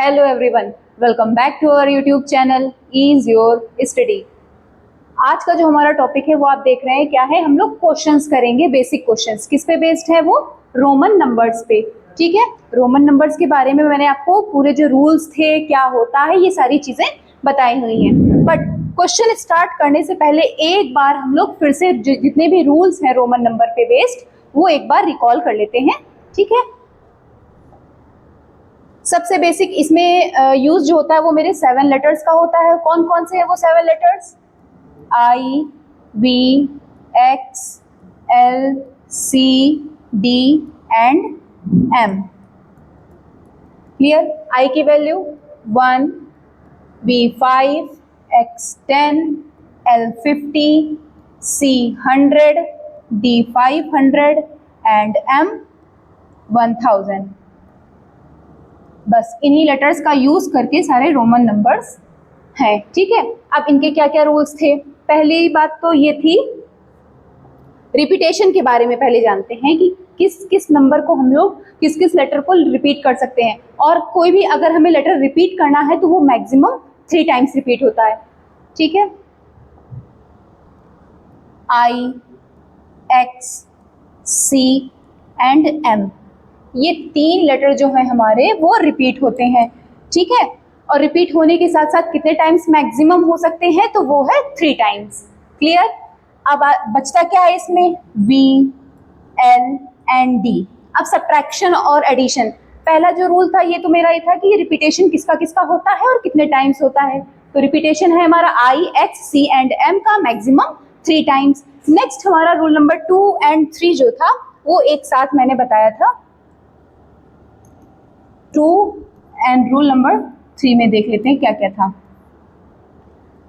Hello everyone, welcome back to our YouTube channel is your study. आज का जो हमारा टॉपिक है वो आप देख रहे हैं क्या है। हम लोग क्वेश्चंस करेंगे, बेसिक क्वेश्चंस। किस पे बेस्ड है वो? रोमन नंबर्स पे। ठीक है, रोमन नंबर्स के बारे में मैंने आपको पूरे जो रूल्स थे, क्या होता है, ये सारी चीजें बताई हुई हैं। बट क्वेश्चन स्टार्ट करने से पहले एक बार हम लोग फिर से जितने भी रूल्स हैं रोमन नंबर पे बेस्ड, वो एक बार रिकॉल कर लेते हैं। ठीक है, सबसे बेसिक इसमें यूज जो होता है वो मेरे 7 लेटर्स का होता है। कौन कौन से हैं वो 7 letters? I, V, X, L, C, D and M. Clear? I की value 1, V 5, X 10, L 50, C 100, D 500 and M 1000। बस इन्हीं लेटर्स का यूज करके सारे रोमन नंबर्स हैं। ठीक है, अब इनके क्या क्या रूल्स थे? पहली बात तो ये थी, रिपीटेशन के बारे में पहले जानते हैं कि किस किस नंबर को हम लोग किस किस लेटर को रिपीट कर सकते हैं। और कोई भी अगर हमें लेटर रिपीट करना है तो वो मैक्सिमम 3 टाइम्स रिपीट होता है। ठीक है, आई, एक्स, सी एंड एम, ये 3 लेटर जो है हमारे वो रिपीट होते हैं। ठीक है, और रिपीट होने के साथ साथ कितने टाइम्स मैक्सिमम हो सकते हैं? तो वो है 3 टाइम्स। क्लियर? अब बचता क्या है इसमें? V, L and D. अब सब्ट्रैक्शन और एडिशन। पहला जो रूल था ये तो मेरा ये था कि रिपीटेशन किसका किसका होता है और कितने टाइम्स होता है। तो रिपीटेशन है हमारा आई, एक्स, सी एंड एम का मैक्सिमम 3 टाइम्स। नेक्स्ट हमारा रूल नंबर 2 एंड 3 जो था वो एक साथ मैंने बताया था। 2 एंड रूल नंबर 3 में देख लेते हैं क्या क्या था।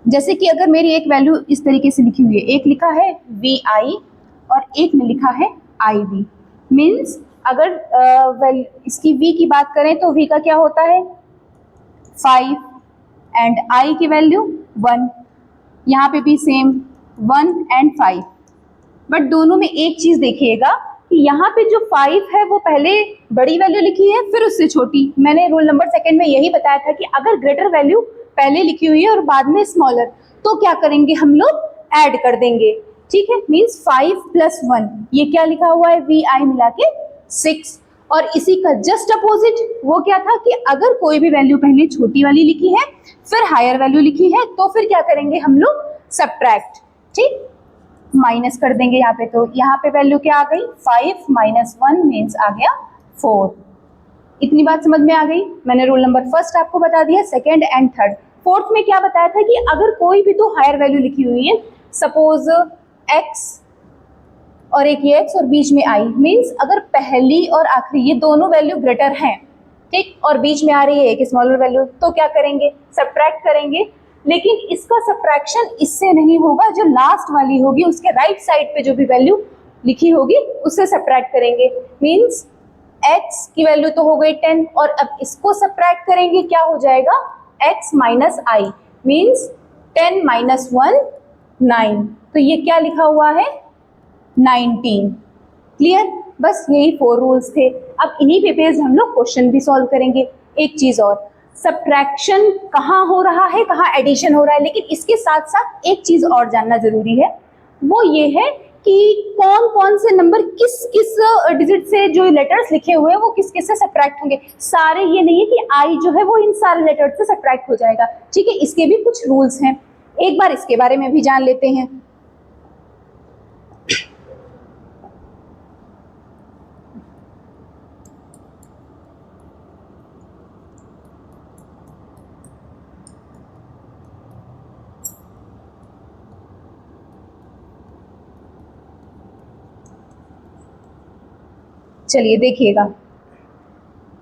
जैसे कि अगर मेरी एक वैल्यू इस तरीके से लिखी हुई है, एक लिखा है वी आई और एक में लिखा है आई वी। मीन्स अगर इसकी वी की बात करें तो वी का क्या होता है 5 एंड आई की वैल्यू 1। यहाँ पे भी सेम 1 एंड 5। बट दोनों में एक चीज देखिएगा कि यहाँ पे जो 5 है वो पहले बड़ी वैल्यू लिखी है फिर उससे छोटी। मैंने रूल नंबर 2 में यही बताया था कि अगर ग्रेटर वैल्यू पहले लिखी हुई है और बाद में स्मॉलर, तो क्या करेंगे हम लोग? ऐड कर देंगे। ठीक है, मीन्स 5 + 1, ये क्या लिखा हुआ है वी आई मिला के 6। और इसी का जस्ट अपोजिट वो क्या था कि अगर कोई भी वैल्यू पहले छोटी वाली लिखी है फिर हायर वैल्यू लिखी है तो फिर क्या करेंगे हम लोग? सब्ट्रैक्ट। ठीक, माइनस कर देंगे यहाँ पे। तो यहाँ पे वैल्यू क्या आ गई? 5 - 1 मीन्स आ गया 4। इतनी बात समझ में आ गई? मैंने रूल नंबर 1 आपको बता दिया, 2nd एंड 3rd। 4th में क्या बताया था कि अगर कोई भी 2 हायर वैल्यू लिखी हुई है, सपोज x और एक ये x और बीच में i, मीन्स अगर पहली और आखिरी ये दोनों वैल्यू ग्रेटर हैं, ठीक, और बीच में आ रही है एक स्मॉलर वैल्यू, तो क्या करेंगे? सब्ट्रैक्ट करेंगे। लेकिन इसका सब्ट्रैक्शन इससे नहीं होगा, जो लास्ट वाली होगी उसके राइट साइड पे जो भी वैल्यू लिखी होगी उससे सब्ट्रैक्ट करेंगे। मीन्स x की वैल्यू तो हो गई 10 और अब इसको सब्ट्रैक्ट करेंगे, क्या हो जाएगा? x - i means 10 - 1 9। तो ये क्या लिखा हुआ है? 19। क्लियर? बस यही 4 रूल्स थे। अब इन्हीं पे बेस्ड हम लोग क्वेश्चन भी सॉल्व करेंगे। एक चीज और, सब्ट्रैक्शन कहाँ हो रहा है, कहाँ एडिशन हो रहा है, लेकिन इसके साथ साथ एक चीज और जानना जरूरी है। वो ये है कि कौन कौन से नंबर किस किस डिजिट से जो लेटर्स लिखे हुए हैं वो किस किस से सब्ट्रैक्ट होंगे। सारे ये नहीं है कि आई जो है वो इन सारे लेटर्स से सब्ट्रैक्ट हो जाएगा। ठीक है, इसके भी कुछ रूल्स हैं, एक बार इसके बारे में भी जान लेते हैं। चलिए देखिएगा,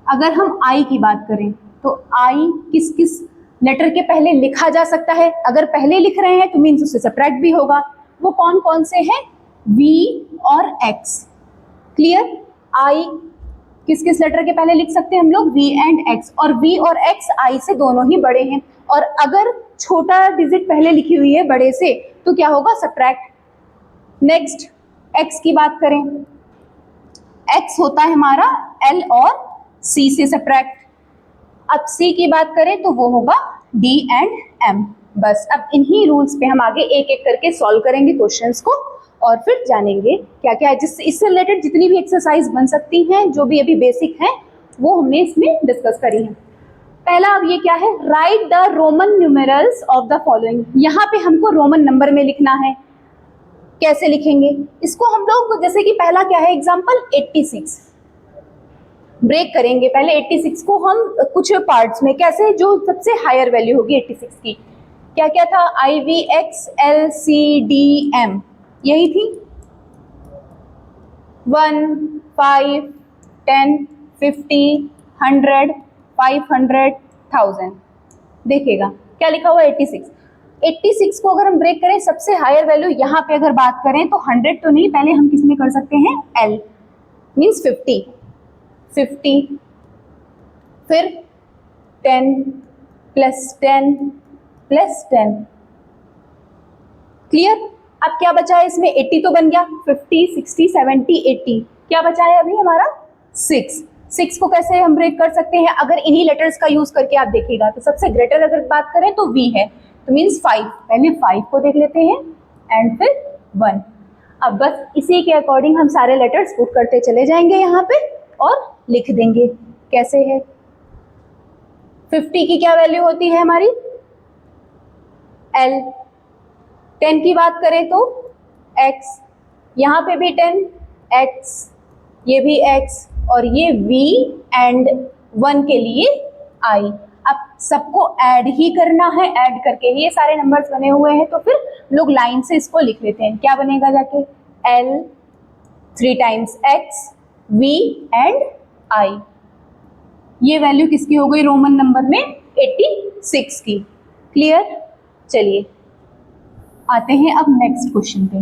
अगर हम आई की बात करें तो आई किस किस लेटर के पहले लिखा जा सकता है? अगर पहले लिख रहे हैं तो मीन्स उससे सब्ट्रैक्ट भी होगा। वो कौन कौन से हैं? वी और एक्स। क्लियर? आई किस किस लेटर के पहले लिख सकते हैं हम लोग? V and X. और वी और एक्स आई से दोनों ही बड़े हैं, और अगर छोटा डिजिट पहले लिखी हुई है बड़े से तो क्या होगा? सब्ट्रैक्ट। नेक्स्ट एक्स की बात करें, एक्स होता है हमारा एल और सी से सब्ट्रैक्ट। अब C की बात करें तो वो होगा D एंड M। बस अब इन्हीं रूल्स पे हम आगे एक एक करके सॉल्व करेंगे क्वेश्चंस को और फिर जानेंगे क्या क्या है, जिससे इससे रिलेटेड जितनी भी एक्सरसाइज बन सकती हैं जो भी अभी बेसिक हैं वो हमने इसमें डिस्कस करी है। पहला अब ये क्या है, right the Roman numerals of the following. यहाँ पे हमको रोमन नंबर में लिखना है। कैसे लिखेंगे इसको हम लोग, जैसे कि पहला क्या है एग्जाम्पल 86, ब्रेक करेंगे पहले 86 को हम कुछ पार्ट्स में। कैसे, जो सबसे हायर वैल्यू होगी 86 की, क्या क्या था, IVXLCDM यही थी। 1, 5, 10, 50, 100, 500, 1000। देखिएगा क्या लिखा हुआ है 86। 86 को अगर हम ब्रेक करें सबसे हायर वैल्यू यहाँ पे अगर बात करें तो 100 तो नहीं, पहले हम किस में कर सकते हैं, L मीन्स 50, 50, फिर 10 प्लस 10 प्लस 10। क्लियर। अब क्या बचा है इसमें, 80 तो बन गया, 50, 60, 70, 80, क्या बचा है अभी हमारा 6। 6 को कैसे हम ब्रेक कर सकते हैं, अगर इन्हीं लेटर्स का यूज करके आप देखिएगा तो सबसे ग्रेटर अगर बात करें तो V है, तो मीन्स 5, पहले 5 को देख लेते हैं एंड फिर 1। अब बस इसी के अकॉर्डिंग हम सारे लेटर्स पुट करते चले जाएंगे यहाँ पे और लिख देंगे। कैसे है, 50 की क्या वैल्यू होती है हमारी L, 10 की बात करें तो X, यहाँ पे भी 10 X, ये भी X और ये V एंड 1 के लिए I। अब सबको ऐड ही करना है, ऐड करके ही ये सारे नंबर्स बने हुए हैं, तो फिर लोग लाइन से इसको लिख लेते हैं। क्या बनेगा जाके, L 3 times X V and I। ये वैल्यू किसकी हो गई रोमन नंबर में, 86 की। क्लियर। चलिए आते हैं अब नेक्स्ट क्वेश्चन पे।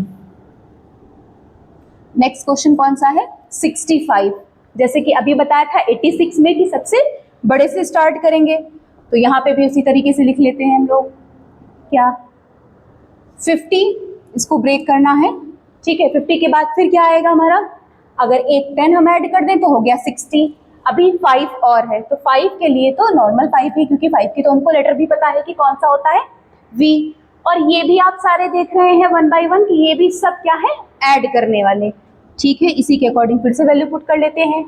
नेक्स्ट क्वेश्चन कौन सा है, 65। जैसे कि अभी बताया था 86 में कि सबसे बड़े से स्टार्ट करेंगे, तो यहाँ पे भी उसी तरीके से लिख लेते हैं हम लोग। क्या, 50 इसको ब्रेक करना है, ठीक है। 50 के बाद फिर क्या आएगा हमारा, अगर एक 10 हम ऐड कर दें तो हो गया 60। अभी 5 और है, तो 5 के लिए तो नॉर्मल 5 ही, क्योंकि 5 की तो हमको लेटर भी पता है कि कौन सा होता है, V। और ये भी आप सारे देख रहे हैं 1 बाय 1 कि ये भी सब क्या है, ऐड करने वाले, ठीक है। इसी के अकॉर्डिंग फिर से वैल्यू पुट कर लेते हैं।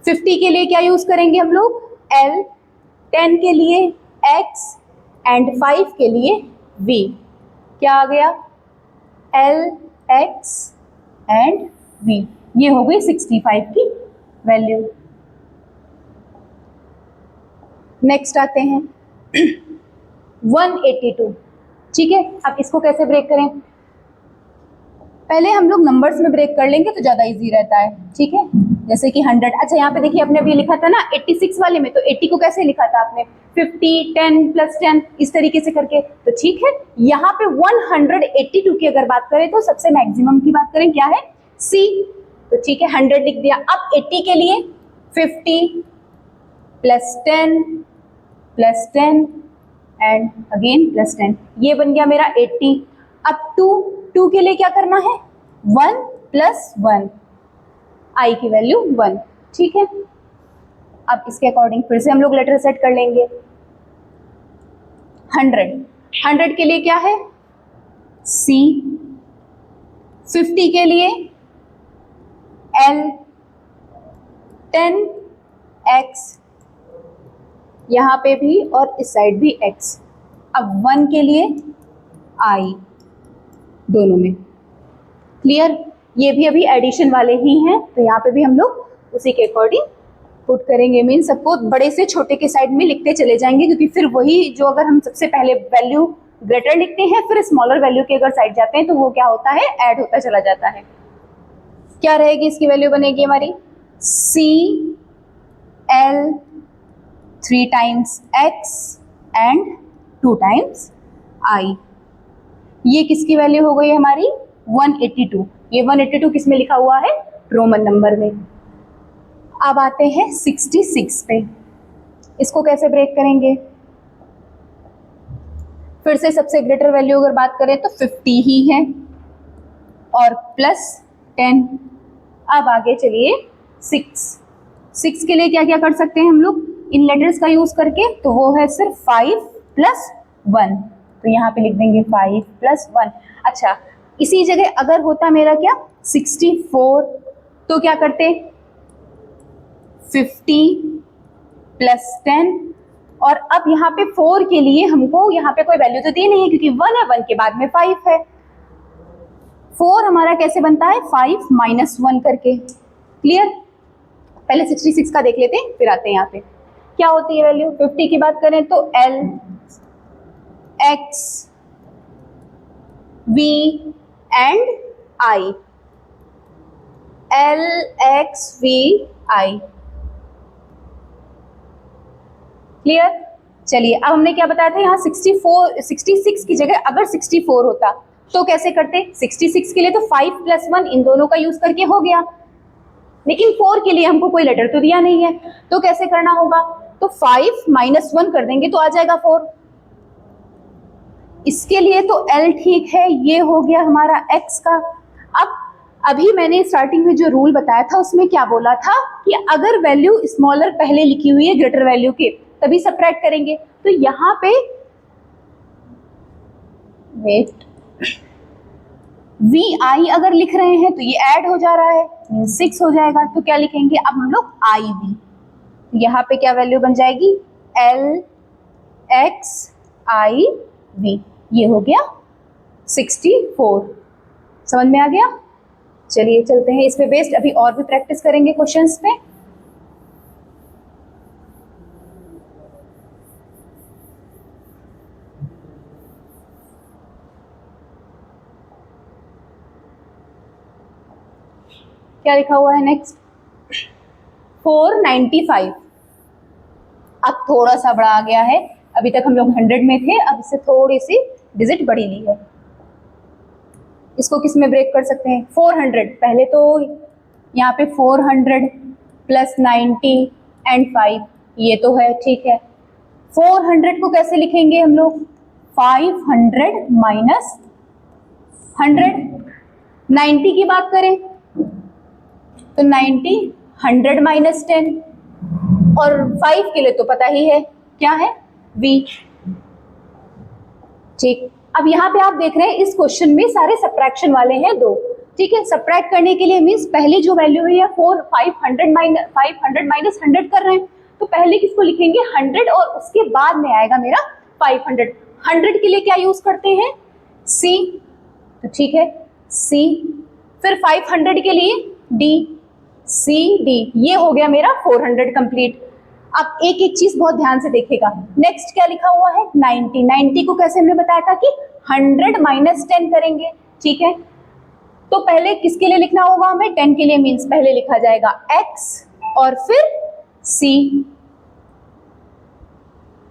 50 के लिए क्या यूज करेंगे हम लोग, L, 10 के लिए X एंड 5 के लिए V। क्या आ गया, L, X एंड V। ये हो गई 65 की वैल्यू। नेक्स्ट आते हैं 182, ठीक है। अब इसको कैसे ब्रेक करें, पहले हम लोग नंबर्स में ब्रेक कर लेंगे तो ज़्यादा इजी रहता है, ठीक है। जैसे कि 100, अच्छा यहाँ पे देखिए आपने अभी लिखा था ना 86 वाले में, तो 80 को कैसे लिखा था आपने, 50, 10 प्लस 10 इस तरीके से करके, तो ठीक है। यहाँ पे 182 की अगर बात करें तो सबसे मैक्सिमम की बात करें क्या है, C, तो ठीक है 100 लिख दिया। अब 80 के लिए 50 plus 10 plus 10 and again plus 10, ये बन गया मेरा 80। अब 2 के लिए क्या करना है, 1 प्लस 1, I की वैल्यू 1, ठीक है। अब इसके अकॉर्डिंग फिर से हम लोग लेटर सेट कर लेंगे। 100 के लिए क्या है, C, 50 के लिए L, 10 X, यहाँ पे भी और इस साइड भी X। अब 1 के लिए I, दोनों में। क्लियर। ये भी अभी एडिशन वाले ही हैं, तो यहाँ पे भी हम लोग उसी के अकॉर्डिंग पुट करेंगे। मीन सबको बड़े से छोटे के साइड में लिखते चले जाएंगे, क्योंकि फिर वही जो अगर हम सबसे पहले वैल्यू ग्रेटर लिखते हैं फिर स्मॉलर वैल्यू के अगर साइड जाते हैं तो वो क्या होता है, ऐड होता चला जाता है। क्या रहेगी इसकी वैल्यू, बनेगी हमारी C, L 3 times X and 2 times I। ये किसकी वैल्यू हो गई हमारी 182। ये 182 किस में लिखा हुआ है, रोमन नंबर में। अब आते हैं 66 पे, इसको कैसे ब्रेक करेंगे, फिर से सबसे ग्रेटर वैल्यू अगर बात करें तो 50 ही है और प्लस 10। अब आगे चलिए 6 के लिए क्या क्या कर सकते हैं हम लोग, इन लेटर्स का यूज करके, तो वो है सिर्फ 5 + 1, तो यहाँ पे लिख देंगे 5 + 1। अच्छा, इसी जगह अगर होता मेरा क्या 64, तो क्या करते 50 + 10, और अब यहाँ पे 4 के लिए हमको यहाँ पे कोई वैल्यू तो दी नहीं है क्योंकि 1 है, 1 के बाद में 5 है। 4 हमारा कैसे बनता है 5 - 1 करके। क्लियर? पहले 66 का देख लेते हैं फिर आते हैं यहाँ पे क्या होती है वैल्यू। 50 की बात करें तो L X V and I, L X V I। Clear? चलिए, अब हमने क्या बताया था यहाँ 66 की जगह अगर 64 होता तो कैसे करते। 66 के लिए तो 5 + 1 इन दोनों का यूज करके हो गया, लेकिन 4 के लिए हमको कोई लेटर तो दिया नहीं है, तो कैसे करना होगा, तो 5 - 1 कर देंगे तो आ जाएगा 4। इसके लिए तो L ठीक है, ये हो गया हमारा X का। अब अभी मैंने स्टार्टिंग में जो रूल बताया था उसमें क्या बोला था कि अगर वैल्यू स्मॉलर पहले लिखी हुई है ग्रेटर वैल्यू के तभी सबट्रैक्ट करेंगे। तो यहाँ पे वेट VI अगर लिख रहे हैं तो ये ऐड हो जा रहा है, 6 हो जाएगा, तो क्या लिखेंगे अब हम लोग IV। यहाँ पे क्या वैल्यू बन जाएगी L X I V, ये हो गया 64। समझ में आ गया? चलिए चलते हैं इस पे बेस्ड अभी और भी प्रैक्टिस करेंगे क्वेश्चंस पे। क्या लिखा हुआ है नेक्स्ट 495। अब थोड़ा सा बड़ा आ गया है, अभी तक हम लोग 100 में थे, अब इससे थोड़ी सी डिजिट बढ़ी ली है। इसको किस में ब्रेक कर सकते हैं 400, पहले तो यहाँ पे 400 + 90 एंड 5, ये तो है ठीक है। 400 को कैसे लिखेंगे हम लोग 500 - 100। 90 की बात करें तो 90 100 - 10, और 5 के लिए तो पता ही है क्या है V। ठीक, अब यहाँ पे आप देख रहे हैं इस क्वेश्चन में सारे सब्ट्रैक्शन वाले हैं 2। ठीक है, सब्ट्रैक्ट करने के लिए मीन्स पहले जो वैल्यू है या 500 - 100 कर रहे हैं, तो पहले किसको लिखेंगे 100 और उसके बाद में आएगा मेरा 500। 100 के लिए क्या यूज करते हैं C, तो ठीक है C, फिर 500 के लिए D, C D, ये हो गया मेरा 400 कंप्लीट। अब एक एक चीज बहुत ध्यान से देखिएगा। नेक्स्ट क्या लिखा हुआ है 90। 90 को कैसे हमने बताया था कि 100 - 10 करेंगे। ठीक है, तो पहले किसके लिए लिखना होगा हमें 10 के लिए, मीन्स पहले लिखा जाएगा X और फिर C।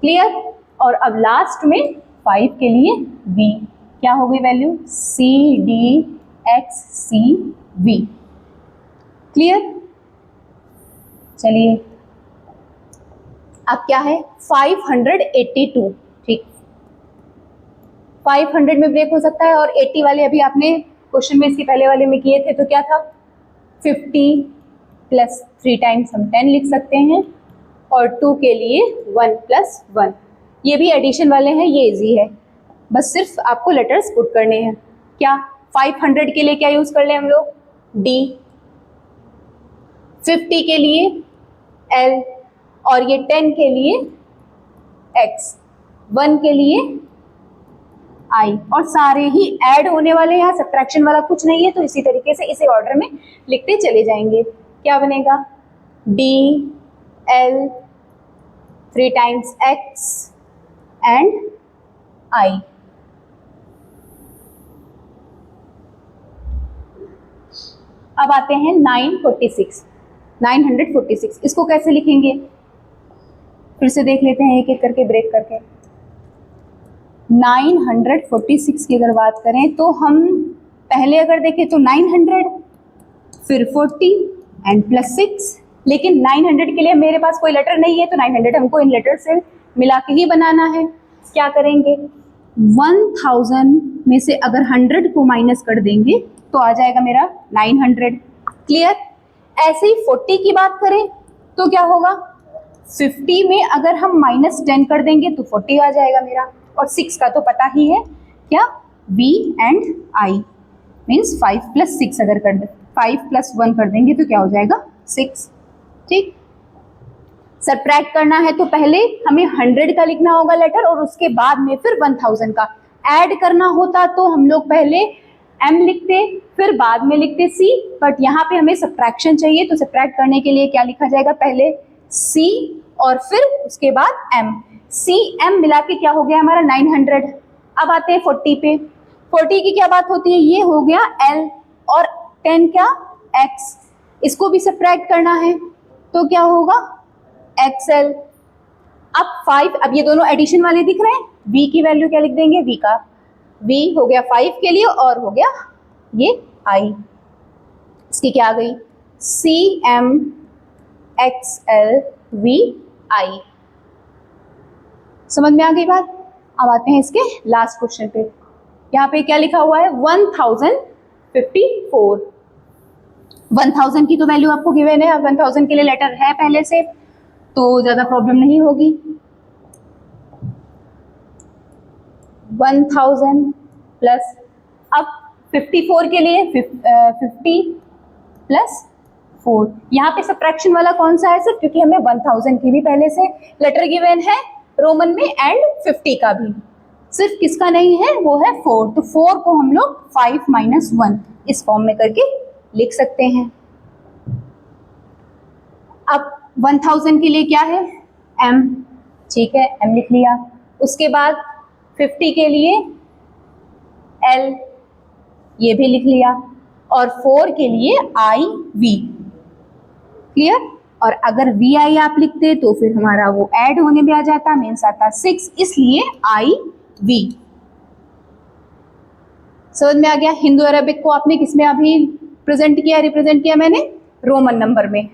क्लियर? और अब लास्ट में 5 के लिए V, क्या हो गई value C D X C V। Clear? चलिए अब क्या है 582। ठीक, 500 में ब्रेक हो सकता है, और 80 वाले अभी आपने क्वेश्चन में इसके पहले वाले में किए थे, तो क्या था 50 + 3 टाइम्स हम 10 लिख सकते हैं, और 2 के लिए 1 + 1। ये भी एडिशन वाले हैं, ये इजी है, बस सिर्फ आपको लेटर्स पुट करने हैं। क्या 500 के लिए क्या यूज कर ले हम लोग D, 50 के लिए L, और ये 10 के लिए X, 1 के लिए I, और सारे ही ऐड होने वाले, यहाँ सब्ट्रैक्शन वाला कुछ नहीं है, तो इसी तरीके से इसे ऑर्डर में लिखते चले जाएंगे। क्या बनेगा D L 3 times X and I। अब आते हैं 946। इसको कैसे लिखेंगे फिर से देख लेते हैं एक एक करके ब्रेक करके। 946 की अगर बात करें तो हम पहले अगर देखें तो 900 फिर 40 एंड +6, लेकिन 900 के लिए मेरे पास कोई लेटर नहीं है, तो 900 हमको इन लेटर से मिला के ही बनाना है। क्या करेंगे 1000 में से अगर 100 को माइनस कर देंगे तो आ जाएगा मेरा 900। क्लियर? ऐसे ही 40 की बात करें तो क्या होगा 50 में अगर हम -10 कर देंगे तो 40 आ जाएगा मेरा, और 6 का तो पता ही है क्या, v एंड i मीन्स 5 + 6 अगर कर दे 5 + 1 कर देंगे तो क्या हो जाएगा 6। ठीक, सबट्रैक्ट करना है तो पहले हमें 100 का लिखना होगा लेटर और उसके बाद में फिर 1000 का। ऐड करना होता तो हम लोग पहले m लिखते फिर बाद में लिखते c, बट यहाँ पे हमें सबट्रैक्शन चाहिए तो सबट्रैक्ट करने के लिए क्या लिखा जाएगा, पहले c और फिर उसके बाद m। c m मिला के क्या हो गया हमारा 900। अब आते हैं 40 पे। 40 की क्या बात होती है, ये हो गया l और 10 क्या x, इसको भी सबट्रैक्ट करना है तो क्या होगा XL। अब 5, अब ये दोनों एडिशन वाले दिख रहे हैं, v की वैल्यू क्या लिख देंगे, v का v हो गया 5 के लिए और हो गया ये i, इसकी क्या आ गई CM XL VI। समझ में आ गई बात। अब आते हैं इसके लास्ट क्वेश्चन पे। यहाँ पे क्या लिखा हुआ है 1054। 1000 की तो वैल्यू आपको गिवन है, अब 1000 के लिए लेटर है पहले से तो ज्यादा प्रॉब्लम नहीं होगी। 1000 प्लस, अब 54 के लिए 50 + 4। यहाँ पे सबट्रैक्शन वाला कौन सा है सिर्फ, क्योंकि हमें 1000 की भी पहले से लेटर गिवन है रोमन में एंड 50 का भी, सिर्फ किसका नहीं है वो है 4, तो 4 को हम लोग 5 - 1 इस फॉर्म में करके लिख सकते हैं। अब 1000 के लिए क्या है m, ठीक है m लिख लिया। उसके बाद 50 के लिए l, ये भी लिख लिया, और 4 के लिए IV, क्लियर। और अगर VI आप लिखते तो फिर हमारा वो ऐड होने भी आ जाता, मीन्स आता 6, इसलिए IV। समझ में आ गया। हिंदू अरबिक को आपने किसमें अभी प्रेजेंट किया, रिप्रेजेंट किया मैंने रोमन नंबर में।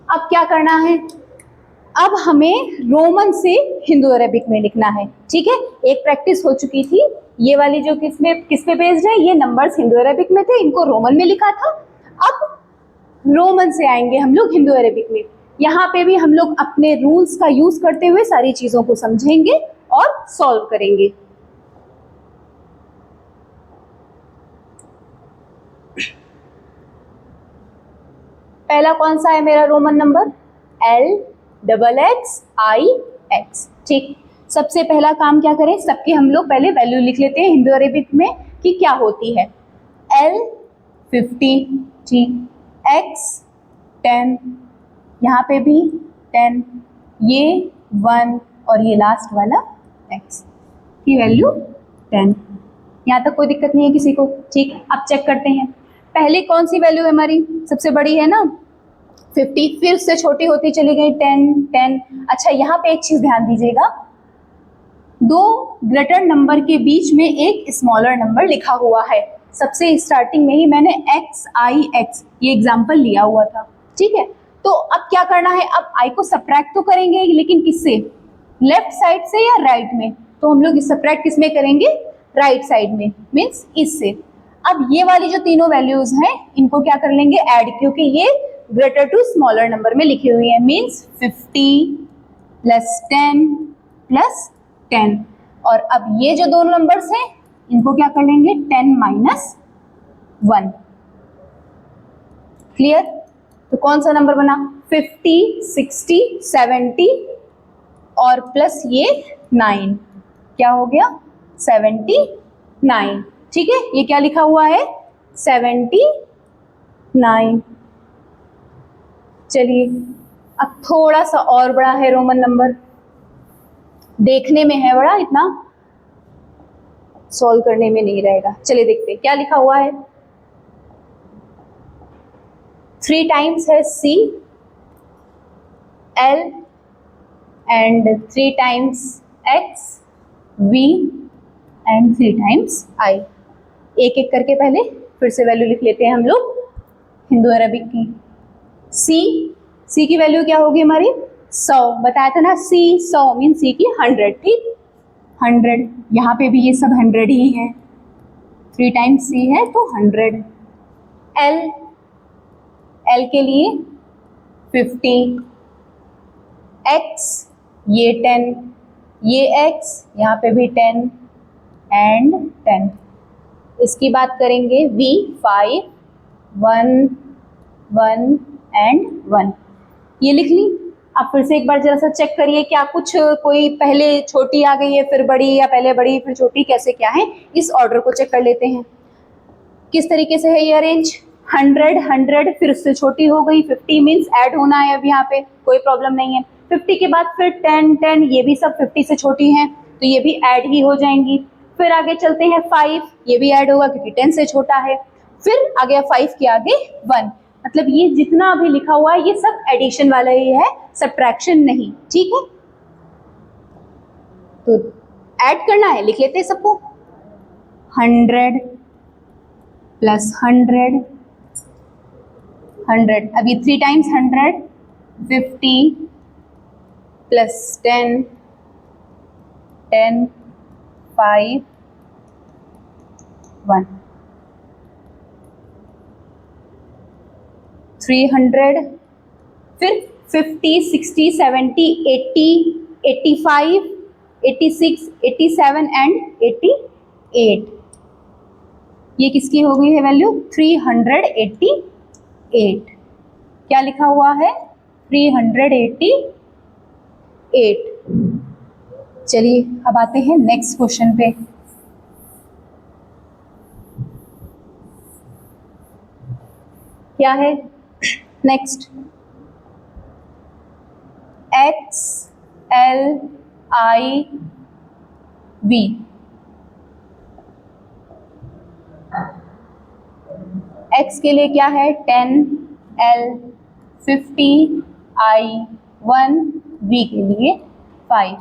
अब क्या करना है, अब हमें रोमन से हिंदू अरबिक में लिखना है, ठीक है। एक प्रैक्टिस हो चुकी थी, ये वाली जो किस पे बेस्ड है, ये नंबर्स हिंदू अरबिक में थे, इनको रोमन में लिखा था। अब रोमन से आएंगे हम लोग हिंदू अरबिक में। यहाँ पे भी हम लोग अपने रूल्स का यूज करते हुए सारी चीजों को समझेंगे और सॉल्व करेंगे। पहला कौन सा है मेरा रोमन नंबर, LXXIX, ठीक। सबसे पहला काम क्या करें, सबके हम लोग पहले वैल्यू लिख लेते हैं हिंदू अरेबिक में कि क्या होती है। L 50, ठीक, X 10, यहाँ पे भी 10, ये 1 और ये लास्ट वाला X की वैल्यू 10। यहाँ तक कोई दिक्कत नहीं है किसी को, ठीक। अब चेक करते हैं, पहले कौन सी वैल्यू है हमारी, सबसे बड़ी है ना 50, फिर उससे छोटी होती चली गई 10 10। अच्छा यहाँ पे एक चीज ध्यान दीजिएगा, दो ग्रेटर नंबर के बीच में एक स्मॉलर नंबर लिखा हुआ है। सबसे स्टार्टिंग में ही मैंने XIX ये एग्जाम्पल लिया हुआ था, ठीक है। तो अब क्या करना है, अब I को सब्ट्रैक्ट तो करेंगे, लेकिन किससे, लेफ्ट साइड से या राइट में, तो हम लोग सब्ट्रैक्ट किस में करेंगे, राइट साइड में, मीन्स इससे। अब ये वाली जो तीनों वैल्यूज हैं इनको क्या कर लेंगे, ऐड, क्योंकि ये ग्रेटर टू स्मॉलर नंबर में लिखी हुई है, मीन्स 50 + 10 + 10। और अब ये जो दोनों नंबर्स हैं इनको क्या कर लेंगे, 10 - 1, क्लियर। तो कौन सा नंबर बना, 50 60 70 और प्लस ये 9, क्या हो गया 79, ठीक है। ये क्या लिखा हुआ है 79। चलिए अब थोड़ा सा और बड़ा है रोमन नंबर, देखने में है बड़ा, इतना सॉल्व करने में नहीं रहेगा। चलिए देखते हैं क्या लिखा हुआ है। 3 टाइम्स है C L and 3 times X V and 3 times I। एक एक करके पहले फिर से वैल्यू लिख लेते हैं हम लोग हिंदू अरबिक की। C की वैल्यू क्या होगी हमारी 100, बताया था ना, C 100 मीन C की 100, ठीक 100। यहाँ पे भी ये सब 100 ही है, 3 टाइम्स C है तो 100। L L के लिए 50, X ये 10, ये X यहाँ पे भी 10 एंड 10। इसकी बात करेंगे V 5, 1, 1 एंड 1। ये लिख ली। अब फिर से एक बार जरा सा चेक करिए, क्या कुछ कोई पहले छोटी आ गई है फिर बड़ी, या पहले बड़ी फिर छोटी, कैसे क्या है, इस ऑर्डर को चेक कर लेते हैं किस तरीके से है ये अरेंज। 100, 100 फिर उससे छोटी हो गई, 50 मीन्स ऐड होना है अब यहाँ पे, कोई प्रॉब्लम नहीं है। 50 के बाद फिर 10, 10 ये भी सब 50 से छोटी हैं तो ये भी ऐड ही हो जाएंगी। फिर आगे चलते हैं 5, ये भी ऐड होगा क्योंकि 10 से छोटा है। फिर आ गया 5 के आगे 1, मतलब ये जितना अभी लिखा हुआ है ये सब एडिशन वाला ही है, सब्ट्रैक्शन नहीं, ठीक है। तो ऐड करना है, लिख लेते हैं सबको। 100 प्लस 100, 100, अभी 3 टाइम्स 100, 50 प्लस 10, 10, 5, 1, 300, फिर 50, 60, 70, 80, 85, 86, 87 एंड 88। ये किसकी हो गई है वैल्यू? 388। क्या लिखा हुआ है? 388। चलिए अब आते हैं नेक्स्ट क्वेश्चन पे। क्या है next? X L I V। X के लिए क्या है? 10, L 50, I 1, V के लिए 5।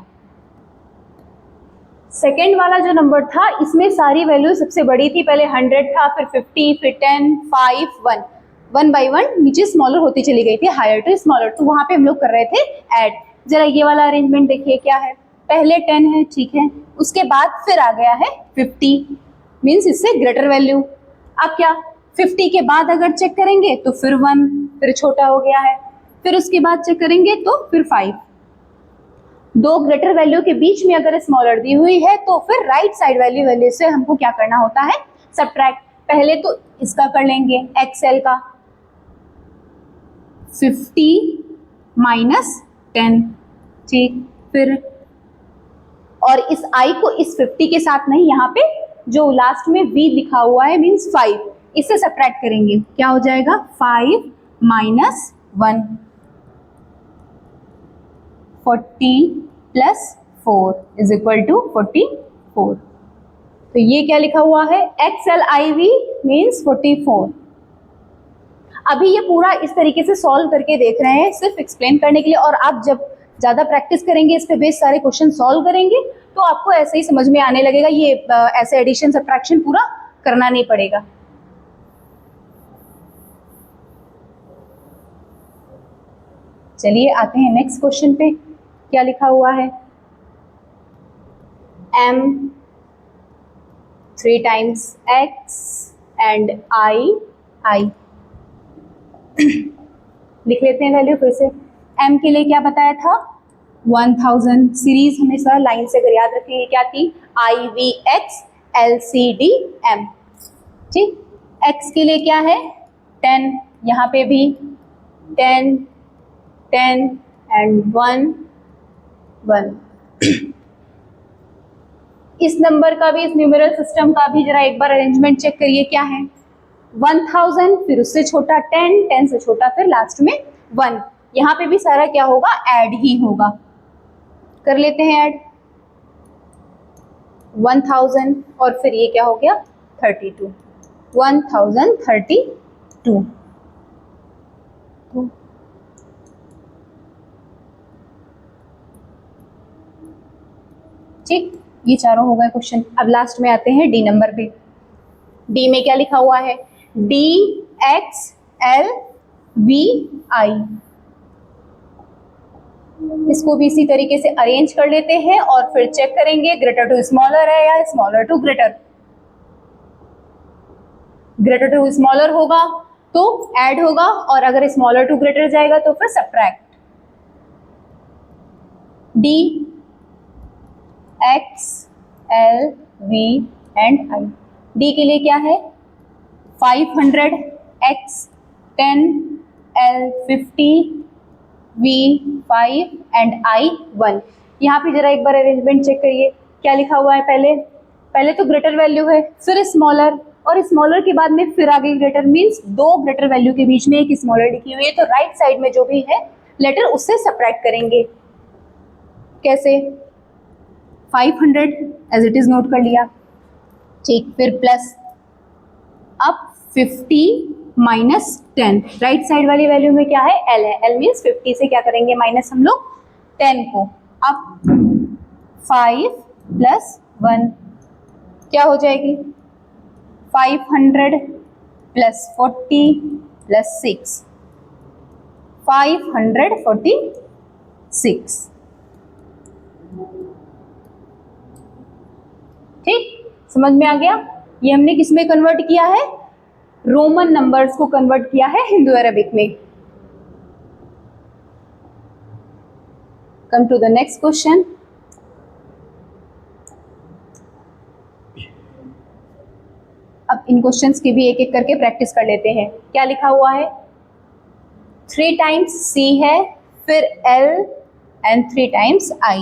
सेकेंड वाला जो नंबर था इसमें सारी वैल्यू सबसे बड़ी थी, पहले 100 था, फिर 50, फिर 10, 5, 1, 1 बाई 1 नीचे स्मॉलर होती चली गई थी, हायर टू स्मॉलर, तो वहां पे हम लोग कर रहे थे ऐड। जरा ये वाला अरेंजमेंट देखिए क्या है, पहले 10 है, ठीक है, उसके बाद फिर आ गया है 50, मीन्स इससे ग्रेटर वैल्यू। अब क्या 50 के बाद अगर चेक करेंगे तो फिर 1, फिर छोटा हो गया है, फिर उसके बाद चेक करेंगे तो फिर 5। दो ग्रेटर वैल्यू के बीच में अगर स्मॉलर दी हुई है तो फिर राइट साइड वैल्यू से हमको क्या करना होता है? सब्ट्रैक्ट। पहले तो इसका कर लेंगे एक्सएल का, 50 माइनस 10, ठीक, फिर और इस i को इस 50 के साथ नहीं, यहाँ पे जो लास्ट में v लिखा हुआ है मीन्स 5, इससे सब्ट्रैक्ट करेंगे, क्या हो जाएगा? 5 minus 1, 40 plus 4 is equal to 44। तो ये क्या लिखा हुआ है? XLIV means 44। अभी ये पूरा इस तरीके से सॉल्व करके देख रहे हैं सिर्फ एक्सप्लेन करने के लिए, और आप जब ज़्यादा प्रैक्टिस करेंगे, इस पे बेस सारे क्वेश्चन सॉल्व करेंगे तो आपको ऐसे ही समझ में आने लगेगा, ये ऐसे एडिशन सब्ट्रैक्शन पूरा करना नहीं पड़ेगा। चलिए आते हैं नेक्स्ट क्वेश्चन पे। क्या लिखा हुआ है? M 3 times X and I लिख लेते हैं वैल्यू फिर से। M के लिए क्या बताया था? 1000। सीरीज हमेशा लाइन से अगर याद रखेंगे क्या थी? IVX LCDM, ठीक। X के लिए क्या है? 10, यहाँ पे भी 10, 10 एंड 1, 1। इस नंबर का भी, इस न्यूमेरल सिस्टम का भी जरा एक बार अरेंजमेंट चेक करिए क्या है। 1000, फिर उससे छोटा 10, 10 से छोटा, फिर लास्ट में 1। यहाँ पे भी सारा क्या होगा? ऐड ही होगा। कर लेते हैं ऐड। 1000 और फिर ये क्या हो गया? 32, 1032। ठीक, ये चारों हो गए क्वेश्चन। अब लास्ट में आते हैं डी नंबर पे। डी में क्या लिखा हुआ है? DXLVI। इसको भी इसी तरीके से अरेंज कर लेते हैं और फिर चेक करेंगे ग्रेटर टू स्मॉलर है या smaller to greater. Greater to smaller होगा तो ऐड होगा, और अगर स्मॉलर टू ग्रेटर जाएगा तो फिर subtract. D, X, L, V and I. D के लिए क्या है 500, X 10, L 50, V 5 and I 1। यहाँ पे जरा एक बार अरेंजमेंट चेक करिए, क्या लिखा हुआ है। पहले तो ग्रेटर वैल्यू है, फिर स्मॉलर, और स्मॉलर के बाद में फिर आगे ग्रेटर, मीन्स दो ग्रेटर वैल्यू के बीच में एक स्मॉलर लिखी हुई है, तो राइट साइड में जो भी है लेटर उससे सब्ट्रैक्ट करेंगे। कैसे 500 एज इट इज नोट कर लिया, ठीक, फिर प्लस, अब 50 माइनस 10, राइट साइड वाली वैल्यू में क्या है एल है, एल मीन्स 50 से क्या करेंगे माइनस हम लोग 10 को। अब 5 प्लस 1 क्या हो जाएगी 500 प्लस 40 प्लस 6, 546। ठीक, समझ में आ गया। ये हमने किस में कन्वर्ट किया है, रोमन नंबर्स को कन्वर्ट किया है हिंदू अरबिक में। Come to the next question. अब इन क्वेश्चंस की भी एक एक करके प्रैक्टिस कर लेते हैं। क्या लिखा हुआ है 3 टाइम्स C है, फिर L and 3 times I।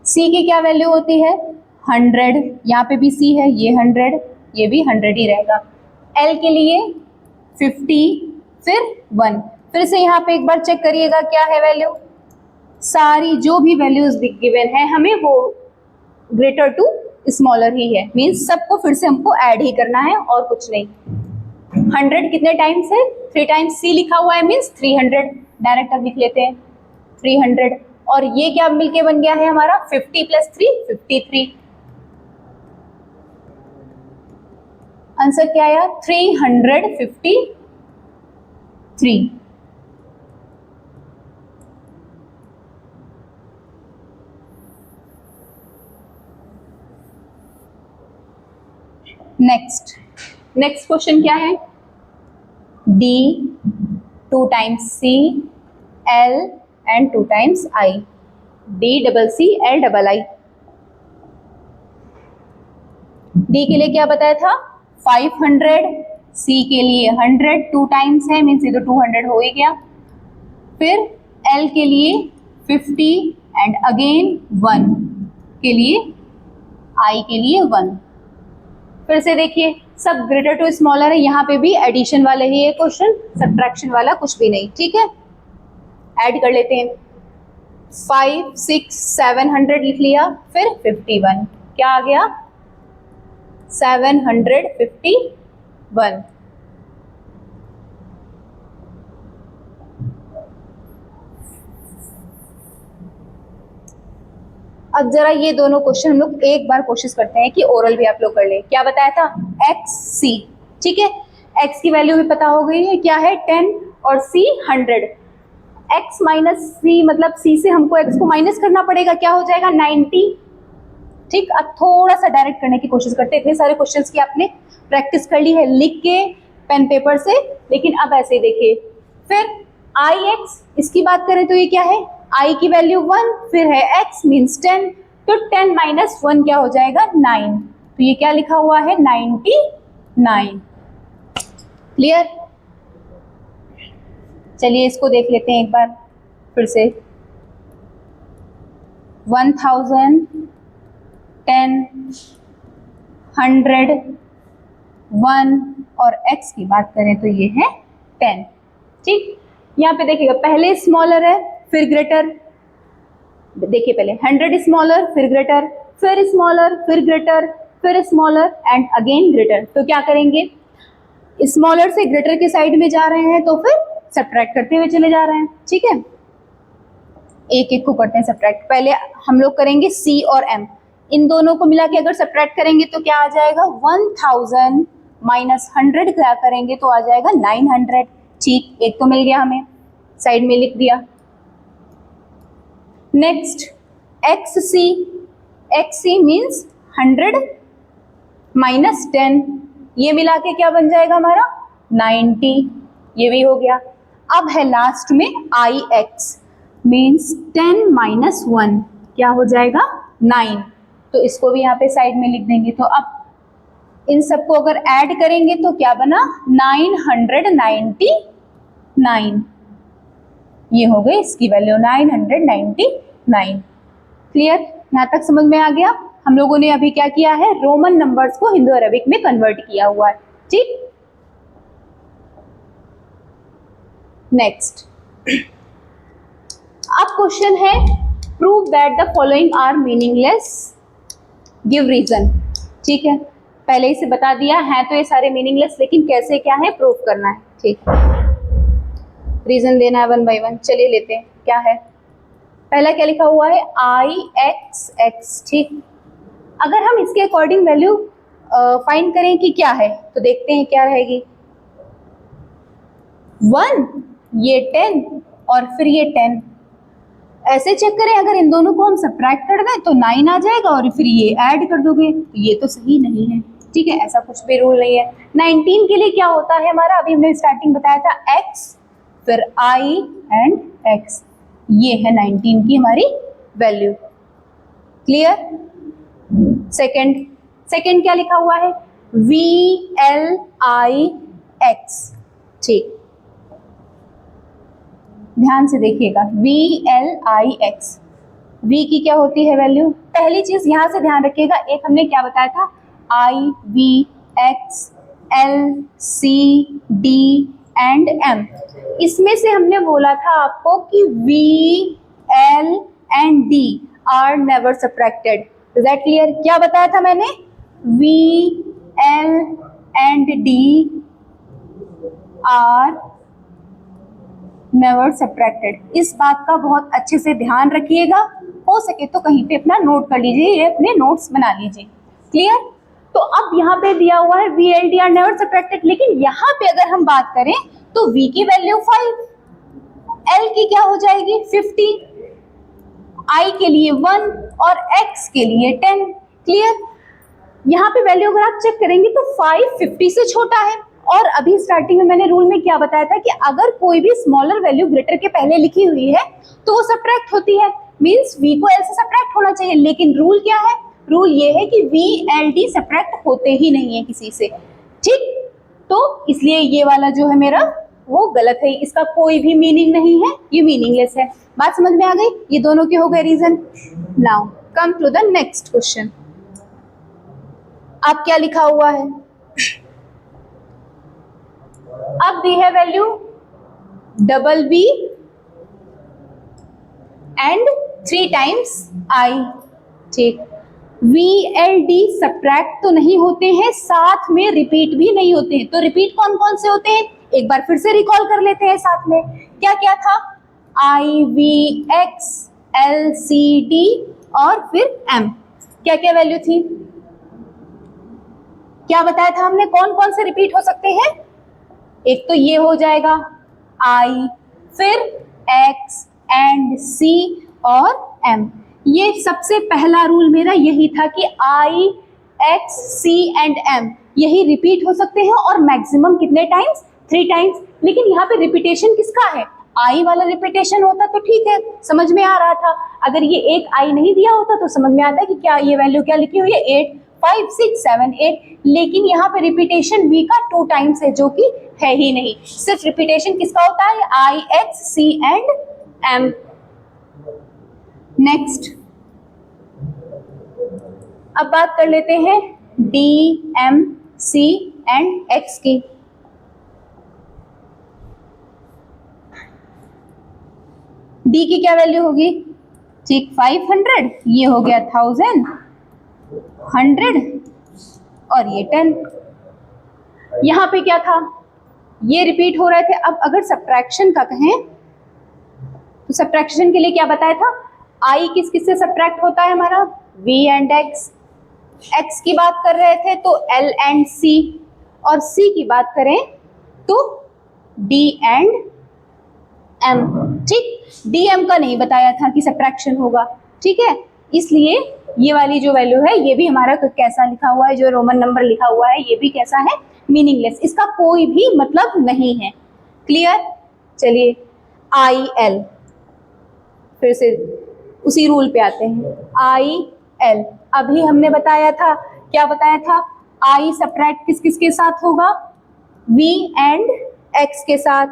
C की क्या वैल्यू होती है 100, यहाँ पे भी C है, ये 100, ये भी 100 ही रहेगा। L के लिए 50, फिर 1। फिर से यहाँ पे एक बार चेक करिएगा क्या है वैल्यू, सारी जो भी वैल्यूज गिवन है हमें वो ग्रेटर टू स्मॉलर ही है, मीन्स सबको फिर से हमको ऐड ही करना है और कुछ नहीं। 100 कितने टाइम्स है 3 टाइम्स C लिखा हुआ है, मीन्स 300, डायरेक्ट अब लिख लेते हैं 300, और ये क्या मिलके बन गया है हमारा 50 प्लस 3 53। आंसर क्या आया 353। नेक्स्ट क्वेश्चन क्या है D 2 times C, L and 2 times I, D double C L double I। D के लिए क्या बताया था 500, C के लिए 100, 2 टाइम्स है मीन्स ये तो 200 हो ही गया, फिर L के लिए 50 एंड अगेन 1 के लिए, I के लिए 1। फिर से देखिए सब ग्रेटर टू स्मॉलर है, यहाँ पे भी एडिशन वाला ही है क्वेश्चन, सब्ट्रैक्शन वाला कुछ भी नहीं। ठीक है, ऐड कर लेते हैं 5 6 700 लिख लिया, फिर 51 क्या आ गया 751। अब जरा ये दोनों क्वेश्चन हम लोग एक बार कोशिश करते हैं कि ओरल भी आप लोग कर ले। क्या बताया था XC, ठीक है, X की वैल्यू भी पता हो गई है, क्या है 10 और C 100। X माइनस C मतलब C से हमको X को माइनस करना पड़ेगा, क्या हो जाएगा 90। ठीक, अब थोड़ा सा डायरेक्ट करने की कोशिश करते हैं। इतने सारे क्वेश्चंस की आपने प्रैक्टिस कर ली है लिख के पेन पेपर से, लेकिन अब ऐसे देखिए। फिर IX, इसकी बात करें तो ये क्या है I की वैल्यू 1, फिर है X मीन्स 10, तो 10 माइनस 1 क्या हो जाएगा 9, तो ये क्या लिखा हुआ है 99। क्लियर, चलिए इसको देख लेते हैं एक बार फिर से। 1000, 10, 100, 1 और X की बात करें तो ये है 10। ठीक, यहाँ पे देखिएगा पहले स्मॉलर है फिर ग्रेटर, देखिए पहले 100 स्मॉलर फिर ग्रेटर, फिर स्मॉलर फिर ग्रेटर, फिर स्मॉलर एंड अगेन ग्रेटर। तो क्या करेंगे स्मॉलर से ग्रेटर के साइड में जा रहे हैं तो फिर सब्ट्रैक्ट करते हुए चले जा रहे हैं। ठीक है, एक एक को करते हैं सब्ट्रैक्ट। पहले हम लोग करेंगे C और M, इन दोनों को मिला के अगर सब्ट्रैक्ट करेंगे तो क्या आ जाएगा 1000 माइनस 100 क्या करेंगे तो आ जाएगा 900। ठीक, एक तो मिल गया हमें, साइड में लिख दिया। Next XC, XC means 100 minus 10, ये मिला के क्या बन जाएगा हमारा 90, ये भी हो गया। अब है लास्ट में आई एक्स मीन्स 10 माइनस 1 क्या हो जाएगा 9, तो इसको भी यहाँ पे साइड में लिख देंगे। तो अब इन सबको अगर ऐड करेंगे तो क्या बना 999, ये हो गई इसकी वैल्यू 999। क्लियर, यहाँ तक समझ में आ गया। हम लोगों ने अभी क्या किया है, रोमन नंबर्स को हिंदू अरबिक में कन्वर्ट किया हुआ है। ठीक, नेक्स्ट अब क्वेश्चन है prove that the following are meaningless, give reason. ठीक है, पहले ही से बता दिया है तो ये सारे मीनिंगलेस, लेकिन कैसे क्या है प्रूव करना है। ठीक, रीजन देना है 1 बाय 1। चलिए लेते हैं, क्या है पहला क्या लिखा हुआ है आई एक्स एक्स। ठीक, अगर हम इसके अकॉर्डिंग वैल्यू फाइंड करें कि क्या है तो देखते हैं क्या रहेगी 1, ये 10 और फिर ये 10। ऐसे चेक करें, अगर इन दोनों को हम सब्ट्रैक्ट कर दें तो 9 आ जाएगा और फिर ये ऐड कर दोगे तो ये तो सही नहीं है। ठीक है, ऐसा कुछ भी रूल नहीं है। 19 के लिए क्या होता है हमारा, अभी हमने स्टार्टिंग बताया था x फिर i एंड x, ये है 19 की हमारी वैल्यू। क्लियर, सेकंड क्या लिखा हुआ है VLIX। ठीक, ध्यान से देखिएगा VLIX, V की क्या होती है वैल्यू, पहली चीज यहां से ध्यान रखिएगा, एक हमने क्या बताया था IVX LCD एंड M, इसमें से हमने बोला था आपको कि VL and D are never subtracted. Is that clear, क्या बताया था मैंने VL and D are never subtracted. इस बात का बहुत अच्छे से ध्यान रखिएगा, हो सके तो कहीं पे अपना नोट कर लीजिए, ये अपने नोट्स बना लीजिए। क्लियर, तो अब यहाँ पे दिया हुआ है VLD आर नेवर सब्ट्रैक्टेड, लेकिन यहाँ पे अगर हम बात करें तो V की वैल्यू 5, L की क्या हो जाएगी 50, I के लिए 1 और X के लिए 10। क्लियर, यहाँ पे वैल्यू अगर आप चेक करेंगे तो 5 50 से छोटा है, और अभी स्टार्टिंग में मैंने रूल में क्या बताया था कि अगर कोई भी स्मॉलर वैल्यू ग्रेटर के पहले लिखी हुई है तो वो सब्ट्रैक्ट होती है, मींस V को L से सब्ट्रैक्ट होना चाहिए। लेकिन रूल क्या है, रूल ये है कि VLD सब्ट्रैक्ट होते ही नहीं है किसी से। ठीक, तो इसलिए ये वाला जो है मेरा वो गलत है, इसका कोई भी मीनिंग नहीं है, ये मीनिंगलेस है। बात समझ में आ गई, ये दोनों के हो गए reason. Now come to the next question. अब क्या लिखा हुआ है, अब दी है value BB and 3 times I। ठीक, VLD सब्ट्रैक्ट तो नहीं होते हैं, साथ में रिपीट भी नहीं होते हैं। तो रिपीट कौन कौन से होते हैं, एक बार फिर से रिकॉल कर लेते हैं साथ में। क्या क्या था IVX LCD और फिर M, क्या क्या वैल्यू थी, क्या बताया था हमने कौन कौन से रिपीट हो सकते हैं। एक तो ये हो जाएगा I, फिर X एंड C और M। ये सबसे पहला रूल मेरा यही था कि I, X, C and M यही रिपीट हो सकते हैं, और मैक्सिमम कितने टाइम्स 3 टाइम्स। लेकिन यहाँ पे रिपीटेशन किसका है, I वाला रिपीटेशन होता तो ठीक है, समझ में आ रहा था। अगर ये एक I नहीं दिया होता तो समझ में आता है कि क्या ये वैल्यू क्या लिखी हुई है 8 5 6 7 8, लेकिन यहाँ पे रिपीटेशन V का 2 टाइम्स है जो कि है ही नहीं। सिर्फ रिपीटेशन किसका होता है I, X, C and M। Next अब बात कर लेते हैं D, M, C and X की। D की क्या वैल्यू होगी, ठीक 500, ये हो गया 1000, 100 और ये 10। यहाँ पे क्या था, ये रिपीट हो रहे थे। अब अगर सब्ट्रैक्शन का कहें तो सब्ट्रैक्शन के लिए क्या बताया था, I किस किस से सब्ट्रैक्ट होता है हमारा V एंड X, X की बात कर रहे थे तो L एंड C, और C की बात करें तो D एंड M। ठीक, DM का नहीं बताया था कि सब्ट्रैक्शन होगा, ठीक है, इसलिए ये वाली जो वैल्यू है ये भी हमारा कैसा लिखा हुआ है, जो रोमन नंबर लिखा हुआ है ये भी कैसा है, मीनिंगलेस, इसका कोई भी मतलब नहीं है। क्लियर? चलिए आई एल, फिर से उसी रूल पे आते हैं। आई एल, अभी हमने बताया था, क्या बताया था, आई सब्ट्रैक्ट किस किस के साथ होगा, वी एंड एक्स के साथ।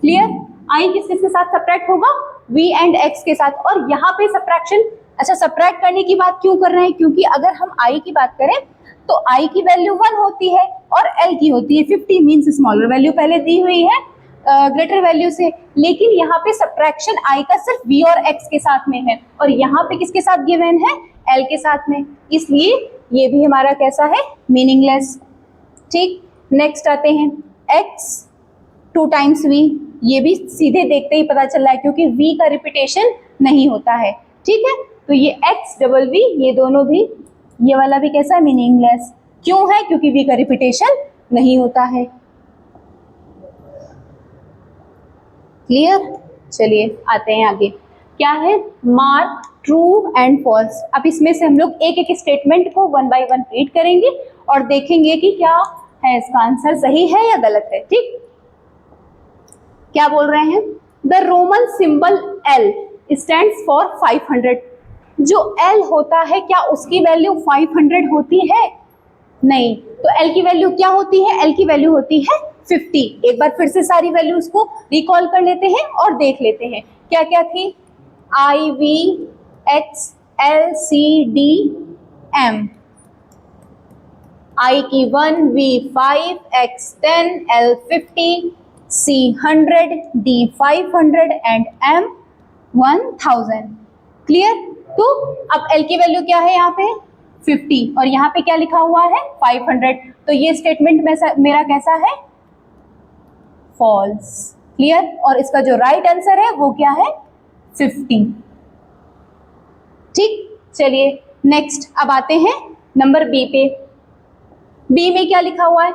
क्लियर? आई किस किस के साथ सब्ट्रैक्ट होगा, वी एंड एक्स के साथ। और यहाँ पे सब्ट्रैक्शन, अच्छा सब्ट्रैक्ट करने की बात क्यों कर रहे हैं, क्योंकि अगर हम आई की बात करें तो आई की वैल्यू 1 होती है और एल की होती है 50, मीन्स स्मॉलर वैल्यू पहले दी हुई है ग्रेटर वैल्यू से, लेकिन यहाँ पे सब्ट्रैक्शन आई का सिर्फ वी और एक्स के साथ में है और यहाँ पे किसके साथ गिवन है, एल के साथ में, इसलिए ये भी हमारा कैसा है, मीनिंगलेस। ठीक, नेक्स्ट आते हैं एक्स 2 टाइम्स वी, ये भी सीधे देखते ही पता चल रहा है क्योंकि वी का रिपीटेशन नहीं होता है। ठीक है, तो ये एक्स डबल वी, ये दोनों भी, ये वाला भी कैसा है, मीनिंगलेस। क्यों है, क्योंकि वी का रिपीटेशन नहीं होता है। क्लियर? चलिए आते हैं आगे, क्या है, मार्क ट्रू एंड फॉल्स। अब इसमें से हम लोग एक एक स्टेटमेंट को 1 बाय 1 रीड करेंगे और देखेंगे कि क्या है इसका आंसर, सही है या गलत है। ठीक, क्या बोल रहे हैं, the Roman symbol L stands for 500। जो एल होता है क्या उसकी वैल्यू 500 होती है? नहीं, तो एल की वैल्यू क्या होती है, एल की वैल्यू होती है 50। एक बार फिर से सारी वैल्यूज को रिकॉल कर लेते हैं और देख लेते हैं क्या क्या थी, I V X L C D M, I की 1, V 5, X 10, L 50, C 100, D 500 and M 1000। क्लियर? तो अब एल की वैल्यू क्या है यहाँ पे 50 और यहाँ पे क्या लिखा हुआ है 500, तो ये स्टेटमेंट मेरा कैसा है, फॉल्स। क्लियर? और इसका जो राइट आंसर है वो क्या है 50। ठीक, चलिए नेक्स्ट अब आते हैं नंबर बी पे। बी में क्या लिखा हुआ है,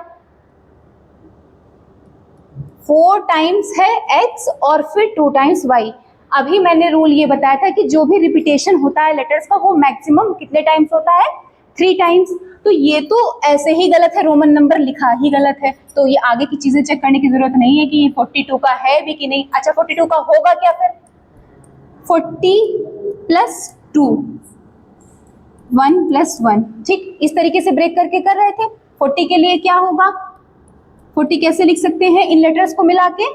4 टाइम्स है x और फिर 2 टाइम्स y। अभी मैंने रूल ये बताया था कि जो भी रिपीटेशन होता है लेटर्स का वो मैक्सिमम कितने टाइम्स होता है, 3 टाइम्स। तो ये तो ऐसे ही गलत है, रोमन नंबर लिखा ही गलत है, तो ये आगे की चीजें चेक करने की जरूरत नहीं है कि ये 42 का है भी कि नहीं। अच्छा 42 का होगा क्या फिर, 40 + 2, 1 + 1। ठीक, इस तरीके से ब्रेक करके कर रहे थे। 40 के लिए क्या होगा, 40 कैसे लिख सकते हैं इन लेटर्स को मिला के,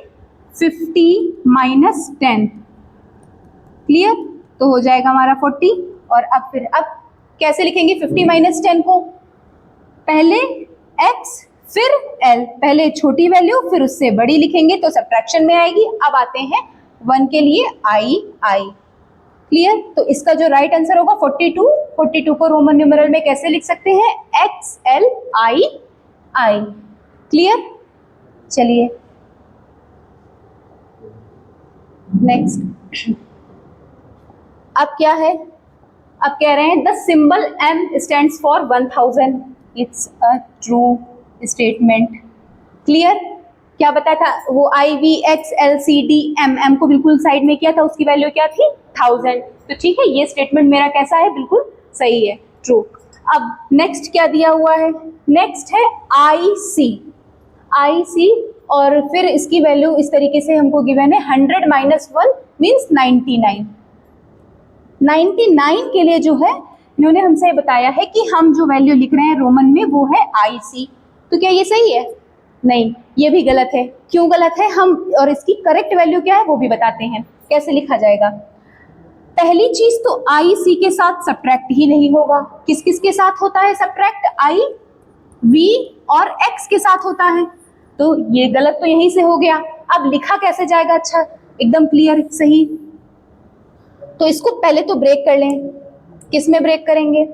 50 - 10। क्लियर? तो हो जाएगा हमारा 40। और अब कैसे लिखेंगे 50 - 10 को, पहले x फिर l, पहले छोटी वैल्यू फिर उससे बड़ी लिखेंगे तो सब्ट्रैक्शन में आएगी। अब आते हैं 1 के लिए i। क्लियर? तो इसका जो राइट आंसर होगा 42। 42 को रोमन न्यूमेरल में कैसे लिख सकते हैं, XLII। क्लियर? चलिए नेक्स्ट, अब क्या है, अब कह रहे हैं the symbol M stands for 1000। It's a true statement. Clear? क्या बताया था वो, I V X L C D M, M को बिल्कुल साइड में किया था, उसकी वैल्यू क्या थी 1000। तो ठीक है, ये स्टेटमेंट मेरा कैसा है, बिल्कुल सही है, ट्रू। अब नेक्स्ट क्या दिया हुआ है, नेक्स्ट है आई सी और फिर इसकी वैल्यू इस तरीके से हमको गिवन है 100 - 1 मीन्स 99। 99 के लिए जो है इन्होंने हमसे बताया है कि हम जो वैल्यू लिख रहे हैं रोमन में वो है IC। तो क्या ये सही है, नहीं, ये भी गलत है। क्यों गलत है, हम और इसकी करेक्ट वैल्यू क्या है वो भी बताते हैं, कैसे लिखा जाएगा। पहली चीज तो IC के साथ सब्ट्रैक्ट ही नहीं होगा। किस किस के साथ होता है सब्ट्रैक्ट, I, V और X के साथ होता है, तो ये गलत तो यहीं से हो गया। अब लिखा कैसे जाएगा, अच्छा एकदम क्लियर सही, तो इसको पहले तो ब्रेक कर लें। किस में ब्रेक करेंगे,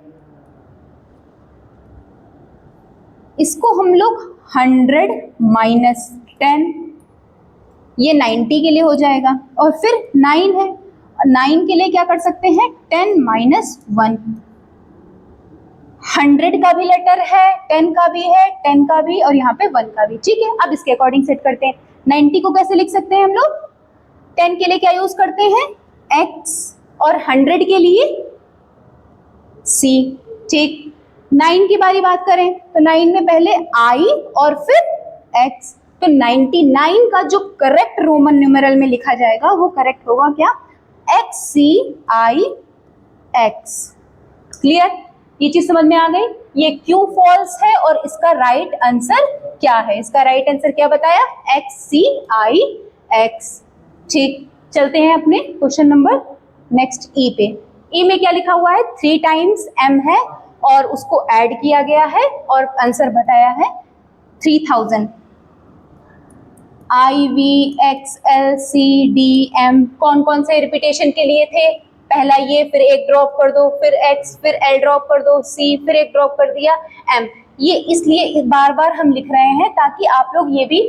इसको हम लोग 100 - 10, ये 90 के लिए हो जाएगा और फिर 9 है, 9 के लिए क्या कर सकते हैं 10 - 1। 100 का भी लेटर है, 10 का भी है, 10 का भी और यहाँ पे 1 का भी। ठीक है, अब इसके अकॉर्डिंग सेट करते हैं। 90 को कैसे लिख सकते हैं हम लोग, 10 के लिए क्या यूज करते हैं X और 100 के लिए C। ठीक, 9 की बारी बात करें तो 9 में पहले I और फिर X, तो 99 का जो करेक्ट रोमन न्यूमेरल में लिखा जाएगा वो करेक्ट होगा क्या? XCIX। क्लियर? ये चीज समझ में आ गई? ये क्यों फॉल्स है और इसका राइट आंसर क्या है? इसका राइट आंसर क्या बताया? XCIX। ठीक, चलते हैं अपने क्वेश्चन नंबर नेक्स्ट ई पे। ई में क्या लिखा हुआ है? 3 टाइम्स M है और उसको ऐड किया गया है और आंसर बताया है 3000। IVXLCDM कौन कौन से रिपीटेशन के लिए थे? पहला ये, फिर एक ड्रॉप कर दो, फिर X, फिर L ड्रॉप कर दो, C, फिर एक ड्रॉप कर दिया M। ये इसलिए बार बार हम लिख रहे हैं ताकि आप लोग ये भी,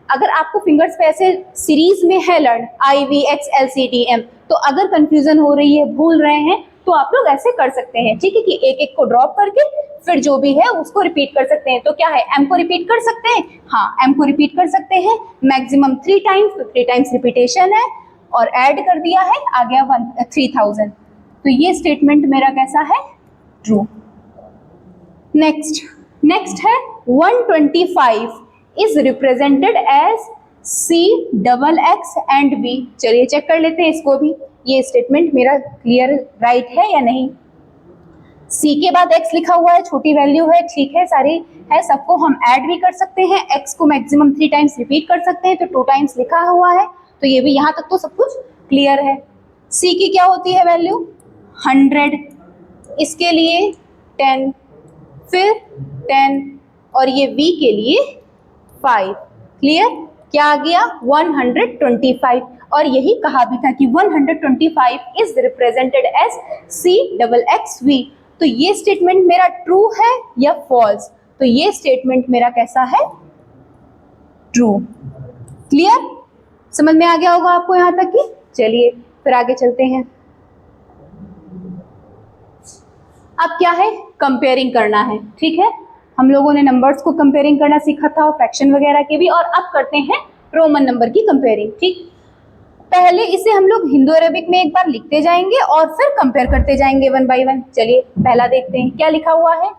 अगर आपको फिंगर्स पे ऐसे सीरीज में है लर्न IVXLCDM, तो अगर कंफ्यूजन हो रही है, भूल रहे हैं, तो आप लोग ऐसे कर सकते हैं। ठीक है कि एक एक को ड्रॉप करके फिर जो भी है उसको रिपीट कर सकते हैं। तो क्या है, M को रिपीट कर सकते हैं? हाँ, M को रिपीट कर सकते हैं मैक्सिमम 3 टाइम्स, तो 3 टाइम्स रिपीटेशन है और ऐड कर दिया है, आ गया 3000। तो ये स्टेटमेंट मेरा कैसा है? ट्रू। नेक्स्ट है 125 is represented as CXX and V। चलिए चेक कर लेते हैं इसको भी, ये स्टेटमेंट मेरा क्लियर राइट है या नहीं। C के बाद X लिखा हुआ है, छोटी वैल्यू है, ठीक है, सारी है, सबको हम ऐड भी कर सकते हैं, X को मैक्सिमम 3 टाइम्स रिपीट कर सकते हैं, तो 2 टाइम्स लिखा हुआ है, तो ये भी यहाँ तक तो सब कुछ क्लियर है। C की क्या होती है वैल्यू? 100, इसके लिए 10, फिर 10 और ये V के लिए 5। क्लियर? क्या आ गया? 125। और यही कहा भी था कि 125 इज रिप्रेजेंटेड एज CXXV। तो ये स्टेटमेंट मेरा ट्रू है या फॉल्स? तो ये स्टेटमेंट मेरा कैसा है? ट्रू। क्लियर? समझ में आ गया होगा आपको यहां तक की? चलिए फिर आगे चलते हैं। अब क्या है? कंपेयरिंग करना है। ठीक है, हम लोगों ने नंबर्स को कंपेयरिंग करना सीखा था, फ्रैक्शन वगैरह के भी, और अब करते हैं रोमन नंबर की कंपेयरिंग। ठीक, पहले इसे हम लोग हिंदू अरेबिक में एक बार लिखते जाएंगे और फिर कंपेयर करते जाएंगे 1 बाय 1। चलिए पहला देखते हैं क्या लिखा हुआ है।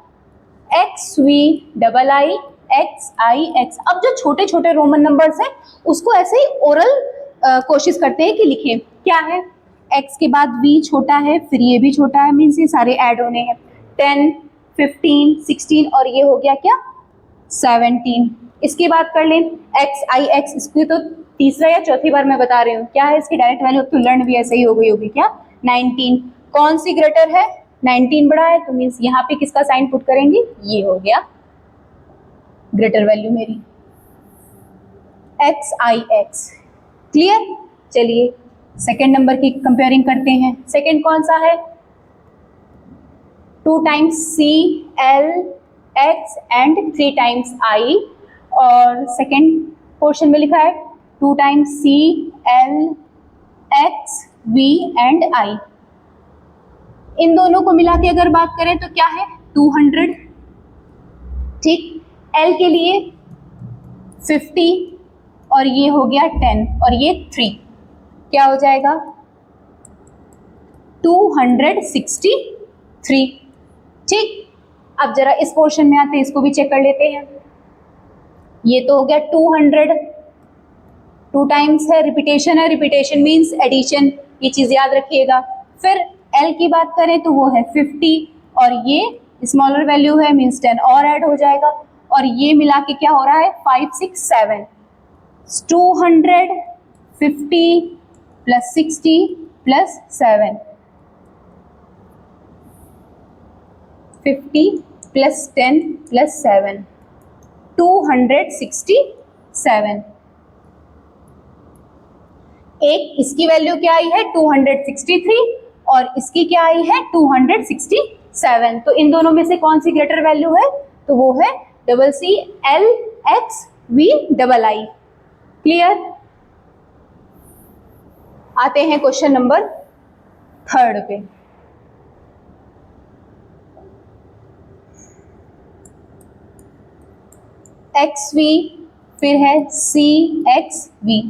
XVIIXIX। अब जो छोटे छोटे रोमन नंबर्स हैं उसको ऐसे ही ओरल कोशिश करते हैं कि लिखें। क्या है? X के बाद V छोटा है, फिर ये भी छोटा है, मीन्स ये सारे ऐड होने हैं। 10, 15, 16 और ये हो गया क्या? 17। इसकी बात कर लें XIX, इसकी तो तीसरा या चौथी बार मैं बता रही हूँ। क्या है इसकी डायरेक्ट वैल्यू? तो लर्न भी ऐसे ही हो गई होगी क्या? 19। कौन सी ग्रेटर है? 19 बड़ा है, तो मीन्स यहाँ पे किसका साइन पुट करेंगे? ये हो गया ग्रेटर वैल्यू मेरी XIX। क्लियर? चलिए सेकेंड नंबर की कंपेयरिंग करते हैं। सेकेंड कौन सा है? 2 times CLX and 3 times I, और सेकेंड पोर्शन में लिखा है 2 टाइम्स CLXV एंड I। इन दोनों को मिला के अगर बात करें तो क्या है? 200। ठीक, L के लिए 50 और ये हो गया 10 और ये 3, क्या हो जाएगा? 263। ठीक, अब जरा इस पोर्शन में आते हैं, इसको भी चेक कर लेते हैं। ये तो हो गया 200, 2 टाइम्स है, रिपीटेशन है, रिपीटेशन मीन्स एडिशन, ये चीज याद रखिएगा। फिर L की बात करें तो वो है 50 और ये स्मॉलर वैल्यू है, मीन्स 10 और ऐड हो जाएगा, और ये मिला के क्या हो रहा है? 5, 6, 7। 250 प्लस 60 प्लस 7, 50 प्लस 10 प्लस 7, 267। एक इसकी वैल्यू क्या आई है? 263 और इसकी क्या आई है? 267। तो इन दोनों में से कौन सी ग्रेटर वैल्यू है? तो वो है CCLXVII। क्लियर? आते हैं क्वेश्चन नंबर 3 पे। XV, फिर है CXV।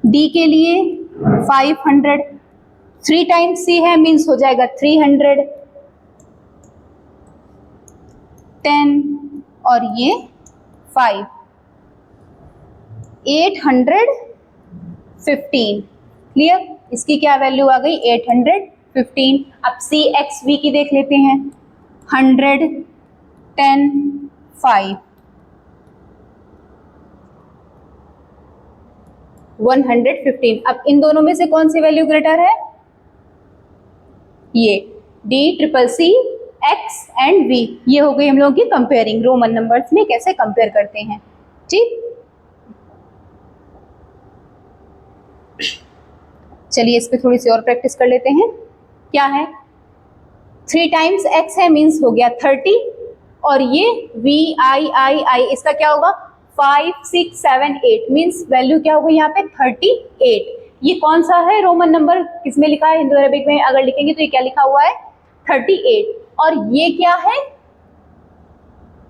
D के लिए 500, 3 टाइम्स सी है मीन्स हो जाएगा 300, 10 और ये 5, 815। क्लियर, इसकी क्या वैल्यू आ गई 815। अब सी एक्स वी की देख लेते हैं, 100, 10, 5, 115। अब इन दोनों में से कौन सी वैल्यू ग्रेटर है, ये D triple C X and V. ये हो गई हम लोगों की कंपेयरिंग, रोमन नंबर्स में कैसे कंपेयर करते हैं। ठीक, चलिए इस पे थोड़ी सी और प्रैक्टिस कर लेते हैं। क्या है, 3 टाइम्स x है मीन्स हो गया 30, और ये v i i i इसका क्या होगा 5 6 7 8 मीन्स वैल्यू क्या होगी यहाँ पे 38। ये कौन सा है रोमन नंबर, किसमें लिखा है, हिंदू अरबिक में अगर लिखेंगे तो ये क्या लिखा हुआ है 38। और ये क्या है,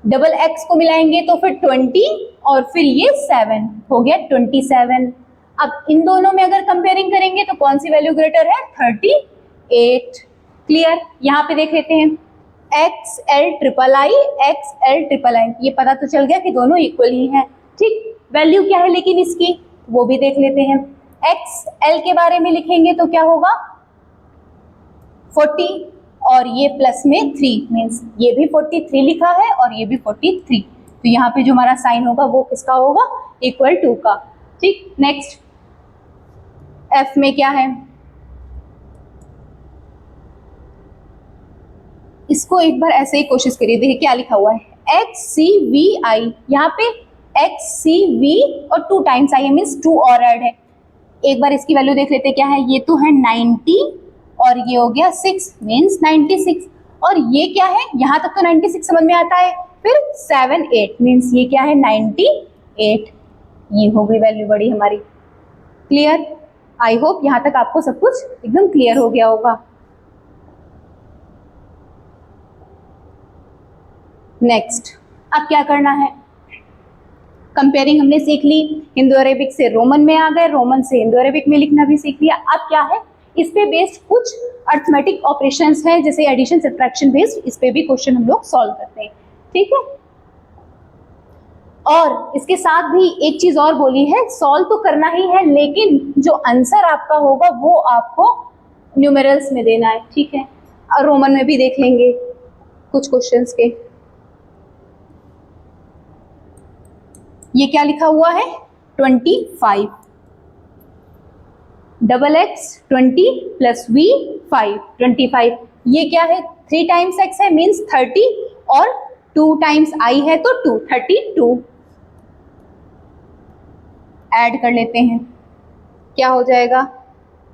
डबल x को मिलाएंगे तो फिर 20 और फिर ये 7 हो गया 27। अब इन दोनों में अगर कंपेयरिंग करेंगे तो कौन सी वैल्यू ग्रेटर है 38। क्लियर, यहाँ पे देख लेते हैं x L triple I, x L triple I, ये पता तो चल गया कि दोनों इक्वल ही हैं। ठीक, वैल्यू क्या है लेकिन इसकी वो भी देख लेते हैं। एक्स एल के बारे में लिखेंगे तो क्या होगा 40 और ये प्लस में 3 मीन्स ये भी 43 लिखा है और ये भी 43, तो यहाँ पे जो हमारा साइन होगा वो किसका होगा इक्वल टू का। ठीक, नेक्स्ट एफ में क्या है, इसको एक बार ऐसे ही कोशिश करिए, देखिए क्या लिखा हुआ है एक्स सी वी आई, यहाँ पे एक्स सी वी और 2 टाइम्स आई है मीन्स 2 और ऐड है। एक बार इसकी वैल्यू देख लेते हैं क्या है, ये तो है 90 और ये हो गया 6 मीन्स 96, और ये क्या है, यहाँ तक तो 96 समझ में आता है, फिर 7 8 मीन्स ये क्या है 98। ये हो गई वैल्यू बड़ी हमारी। क्लियर, आई होप यहाँ तक आपको सब कुछ एकदम क्लियर हो गया होगा। नेक्स्ट, अब क्या करना है, कंपेयरिंग हमने सीख ली, हिंदू अरेबिक से रोमन में आ गए, रोमन से हिंदू अरेबिक में लिखना भी सीख लिया। अब क्या है, इस पे बेस्ड कुछ अर्थमेटिक ऑपरेशंस हैं जैसे एडिशन सब्ट्रैक्शन बेस्ड, इस पे भी क्वेश्चन हम लोग सॉल्व करते हैं। ठीक है, और इसके साथ भी एक चीज और बोली है, सॉल्व तो करना ही है लेकिन जो आंसर आपका होगा वो आपको न्यूमेरल्स में देना है। ठीक है, और रोमन में भी देख लेंगे कुछ क्वेश्चंस के। ये क्या लिखा हुआ है 25, डबल एक्स 20 प्लस वी 5, 25। ये क्या है 3 टाइम्स x है मीन्स 30 और 2 टाइम्स i है तो 2, 32। ऐड कर लेते हैं, क्या हो जाएगा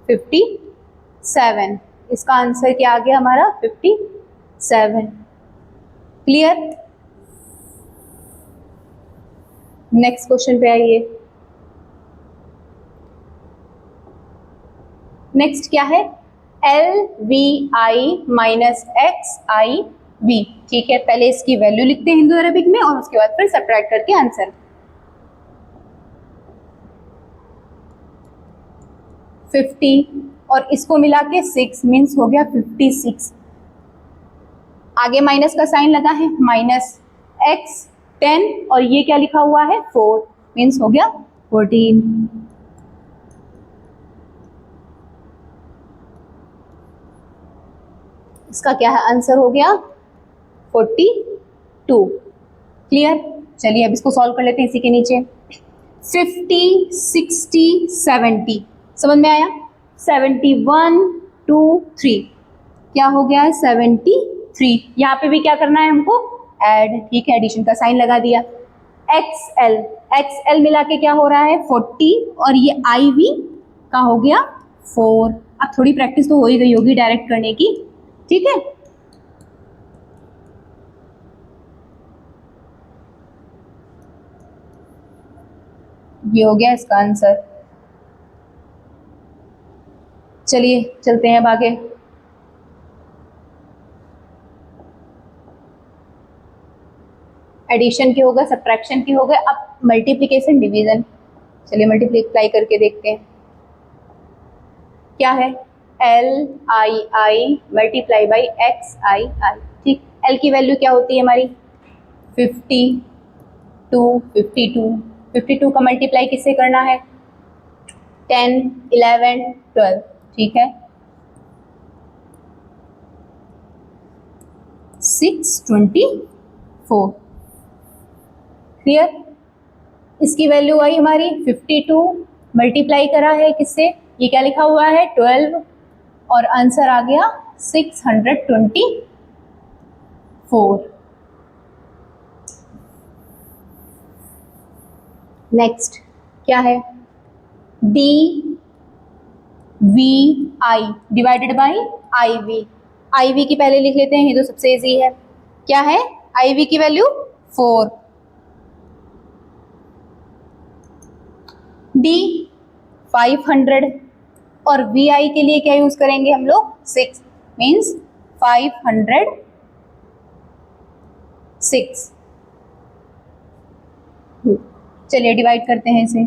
57। इसका आंसर क्या आ गया हमारा 57। क्लियर, नेक्स्ट क्वेश्चन पे आइए। नेक्स्ट क्या है, L V I minus X I V. ठीक है, पहले इसकी वैल्यू लिखते हैं हिंदू अरबिक में और उसके बाद फिर सब्ट्रैक्ट करके आंसर। 50 और इसको मिला के 6 मीन्स हो गया 56। आगे माइनस का साइन लगा है, माइनस एक्स 10 और ये क्या लिखा हुआ है 4 मीन्स हो गया 14। इसका क्या है आंसर हो गया 42। क्लियर, चलिए अब इसको सॉल्व कर लेते हैं इसी के नीचे। 50 60 70 समझ में आया, 71 2 3 क्या हो गया है 73। यहाँ पे भी क्या करना है हमको ऐड। ठीक है, एडिशन का साइन लगा दिया। एक्स एल मिला के क्या हो रहा है 40 और ये आई वी का हो गया 4। अब थोड़ी प्रैक्टिस तो हो ही गई होगी डायरेक्ट करने की। ठीक है, ये हो गया इसका आंसर। चलिए चलते हैं अब आगे। एडिशन के हो गए, सब्ट्रैक्शन के हो गए, अब मल्टीप्लिकेशन डिवीजन। चलिए मल्टीप्लाई करके देखते हैं क्या है। LII मल्टीप्लाई बाई XII, ठीक। L की वैल्यू क्या होती है हमारी 52 का मल्टीप्लाई किससे करना है 10, 11, 12, ठीक है 624, क्लियर। इसकी वैल्यू आई हमारी 52 मल्टीप्लाई करा है किससे, ये क्या लिखा हुआ है 12 और आंसर आ गया 624। नेक्स्ट क्या है DVI divided by IV। IV की पहले लिख लेते हैं, ये तो सबसे इजी है। क्या है IV की वैल्यू 4, D 500 और VI के लिए क्या यूज करेंगे हम लोग 6 मीन्स 506। चलिए डिवाइड करते हैं इसे।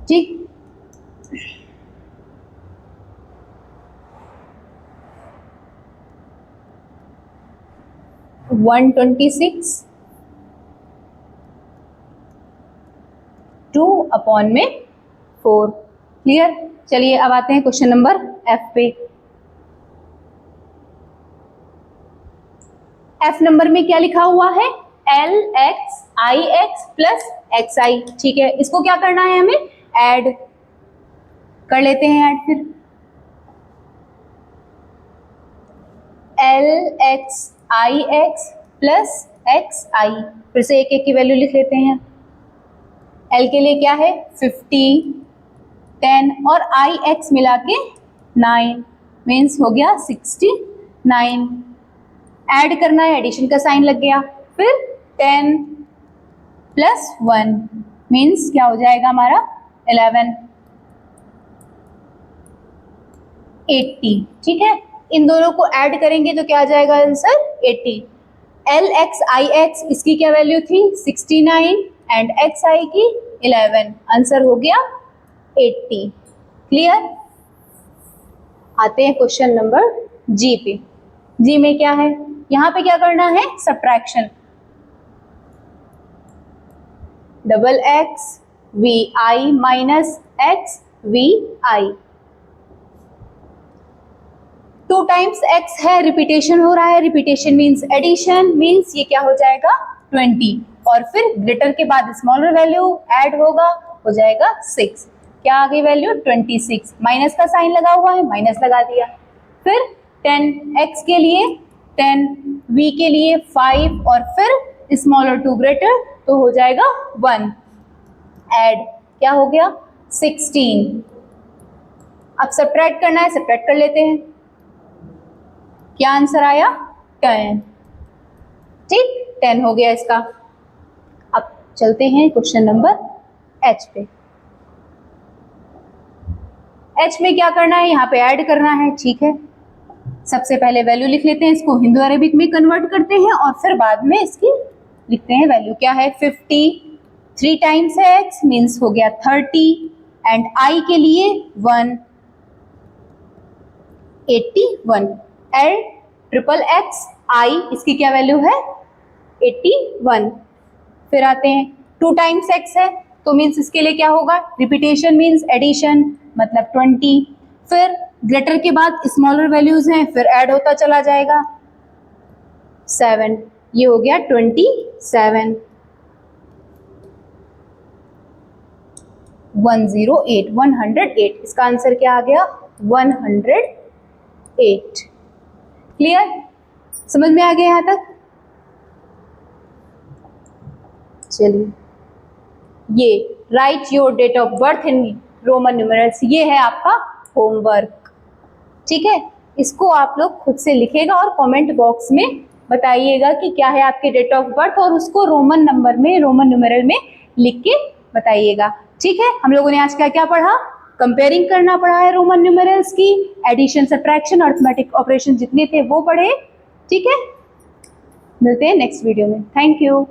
ठीक, वन 26 2 अपॉन में 4, क्लियर। चलिए अब आते हैं क्वेश्चन नंबर F पे। F नंबर में क्या लिखा हुआ है LXIX प्लस XI, ठीक है। इसको क्या करना है हमें ऐड कर लेते हैं, ऐड फिर LXIX प्लस XI, फिर से एक एक की वैल्यू लिख लेते हैं। L के लिए क्या है 50, 10 और IX मिला के 9 मीन्स हो गया 69। ऐड करना है, एडिशन का साइन लग गया। फिर 10 प्लस 1 मीन्स क्या हो जाएगा हमारा 11, 80, ठीक है। इन दोनों को ऐड करेंगे तो क्या आ जाएगा आंसर 80। LXIX इसकी क्या वैल्यू थी 69 एंड XI की 11, आंसर हो गया 80, क्लियर। आते हैं क्वेश्चन नंबर G पे। G में क्या है, यहाँ पे क्या करना है subtraction, double x VI minus x VI, 2 times x है, रिपीटेशन हो रहा है, रिपीटेशन मीन्स एडिशन, मीन्स ये क्या हो जाएगा 20 और फिर ग्रेटर के बाद स्मॉलर वैल्यू ऐड होगा, हो जाएगा 6। क्या आ गई वैल्यू 26, माइनस का साइन लगा हुआ है माइनस लगा दिया। फिर 10 x के लिए 10, v के लिए 5 और फिर स्मॉलर टू ग्रेटर तो हो जाएगा 1, ऐड क्या हो गया 16। अब सब्ट्रैक्ट करना है, सब्ट्रैक्ट कर लेते हैं। क्या आंसर आया 10, ठीक 10 हो गया इसका। अब चलते हैं क्वेश्चन नंबर H पे। H में क्या करना है, यहाँ पे ऐड करना है, ठीक है। सबसे पहले वैल्यू लिख लेते हैं, इसको हिंदू अरेबिक में कन्वर्ट करते हैं और फिर बाद में इसकी लिखते हैं वैल्यू। क्या है 50, 3 टाइम्स है x मीन्स हो गया 30 एंड I के लिए 1, 81। L ट्रिपल एक्स I इसकी क्या वैल्यू है 81। फिर आते हैं 2 टाइम्स x है तो मीन्स इसके लिए क्या होगा रिपीटेशन मीन्स एडिशन मतलब 20। फिर ग्रेटर के बाद स्मॉलर वैल्यूज हैं फिर ऐड होता चला जाएगा 7, ये हो गया 27। 108 इसका आंसर क्या आ गया 108। क्लियर, समझ में आ गया यहाँ तक। चलिए ये write your date of birth in Roman numerals, ये है आपका होमवर्क, ठीक है। इसको आप लोग खुद से लिखेगा और कमेंट बॉक्स में बताइएगा कि क्या है आपके डेट ऑफ बर्थ और उसको रोमन नंबर में रोमन न्यूमेरल में लिख के बताइएगा, ठीक है। हम लोगों ने आज क्या क्या पढ़ा, कंपेयरिंग करना पड़ा है रोमन न्यूमेरल्स की, एडिशन सब्ट्रैक्शन अर्थमेटिक ऑपरेशन जितने थे वो पढ़े। ठीक है, मिलते हैं नेक्स्ट वीडियो में। Thank you.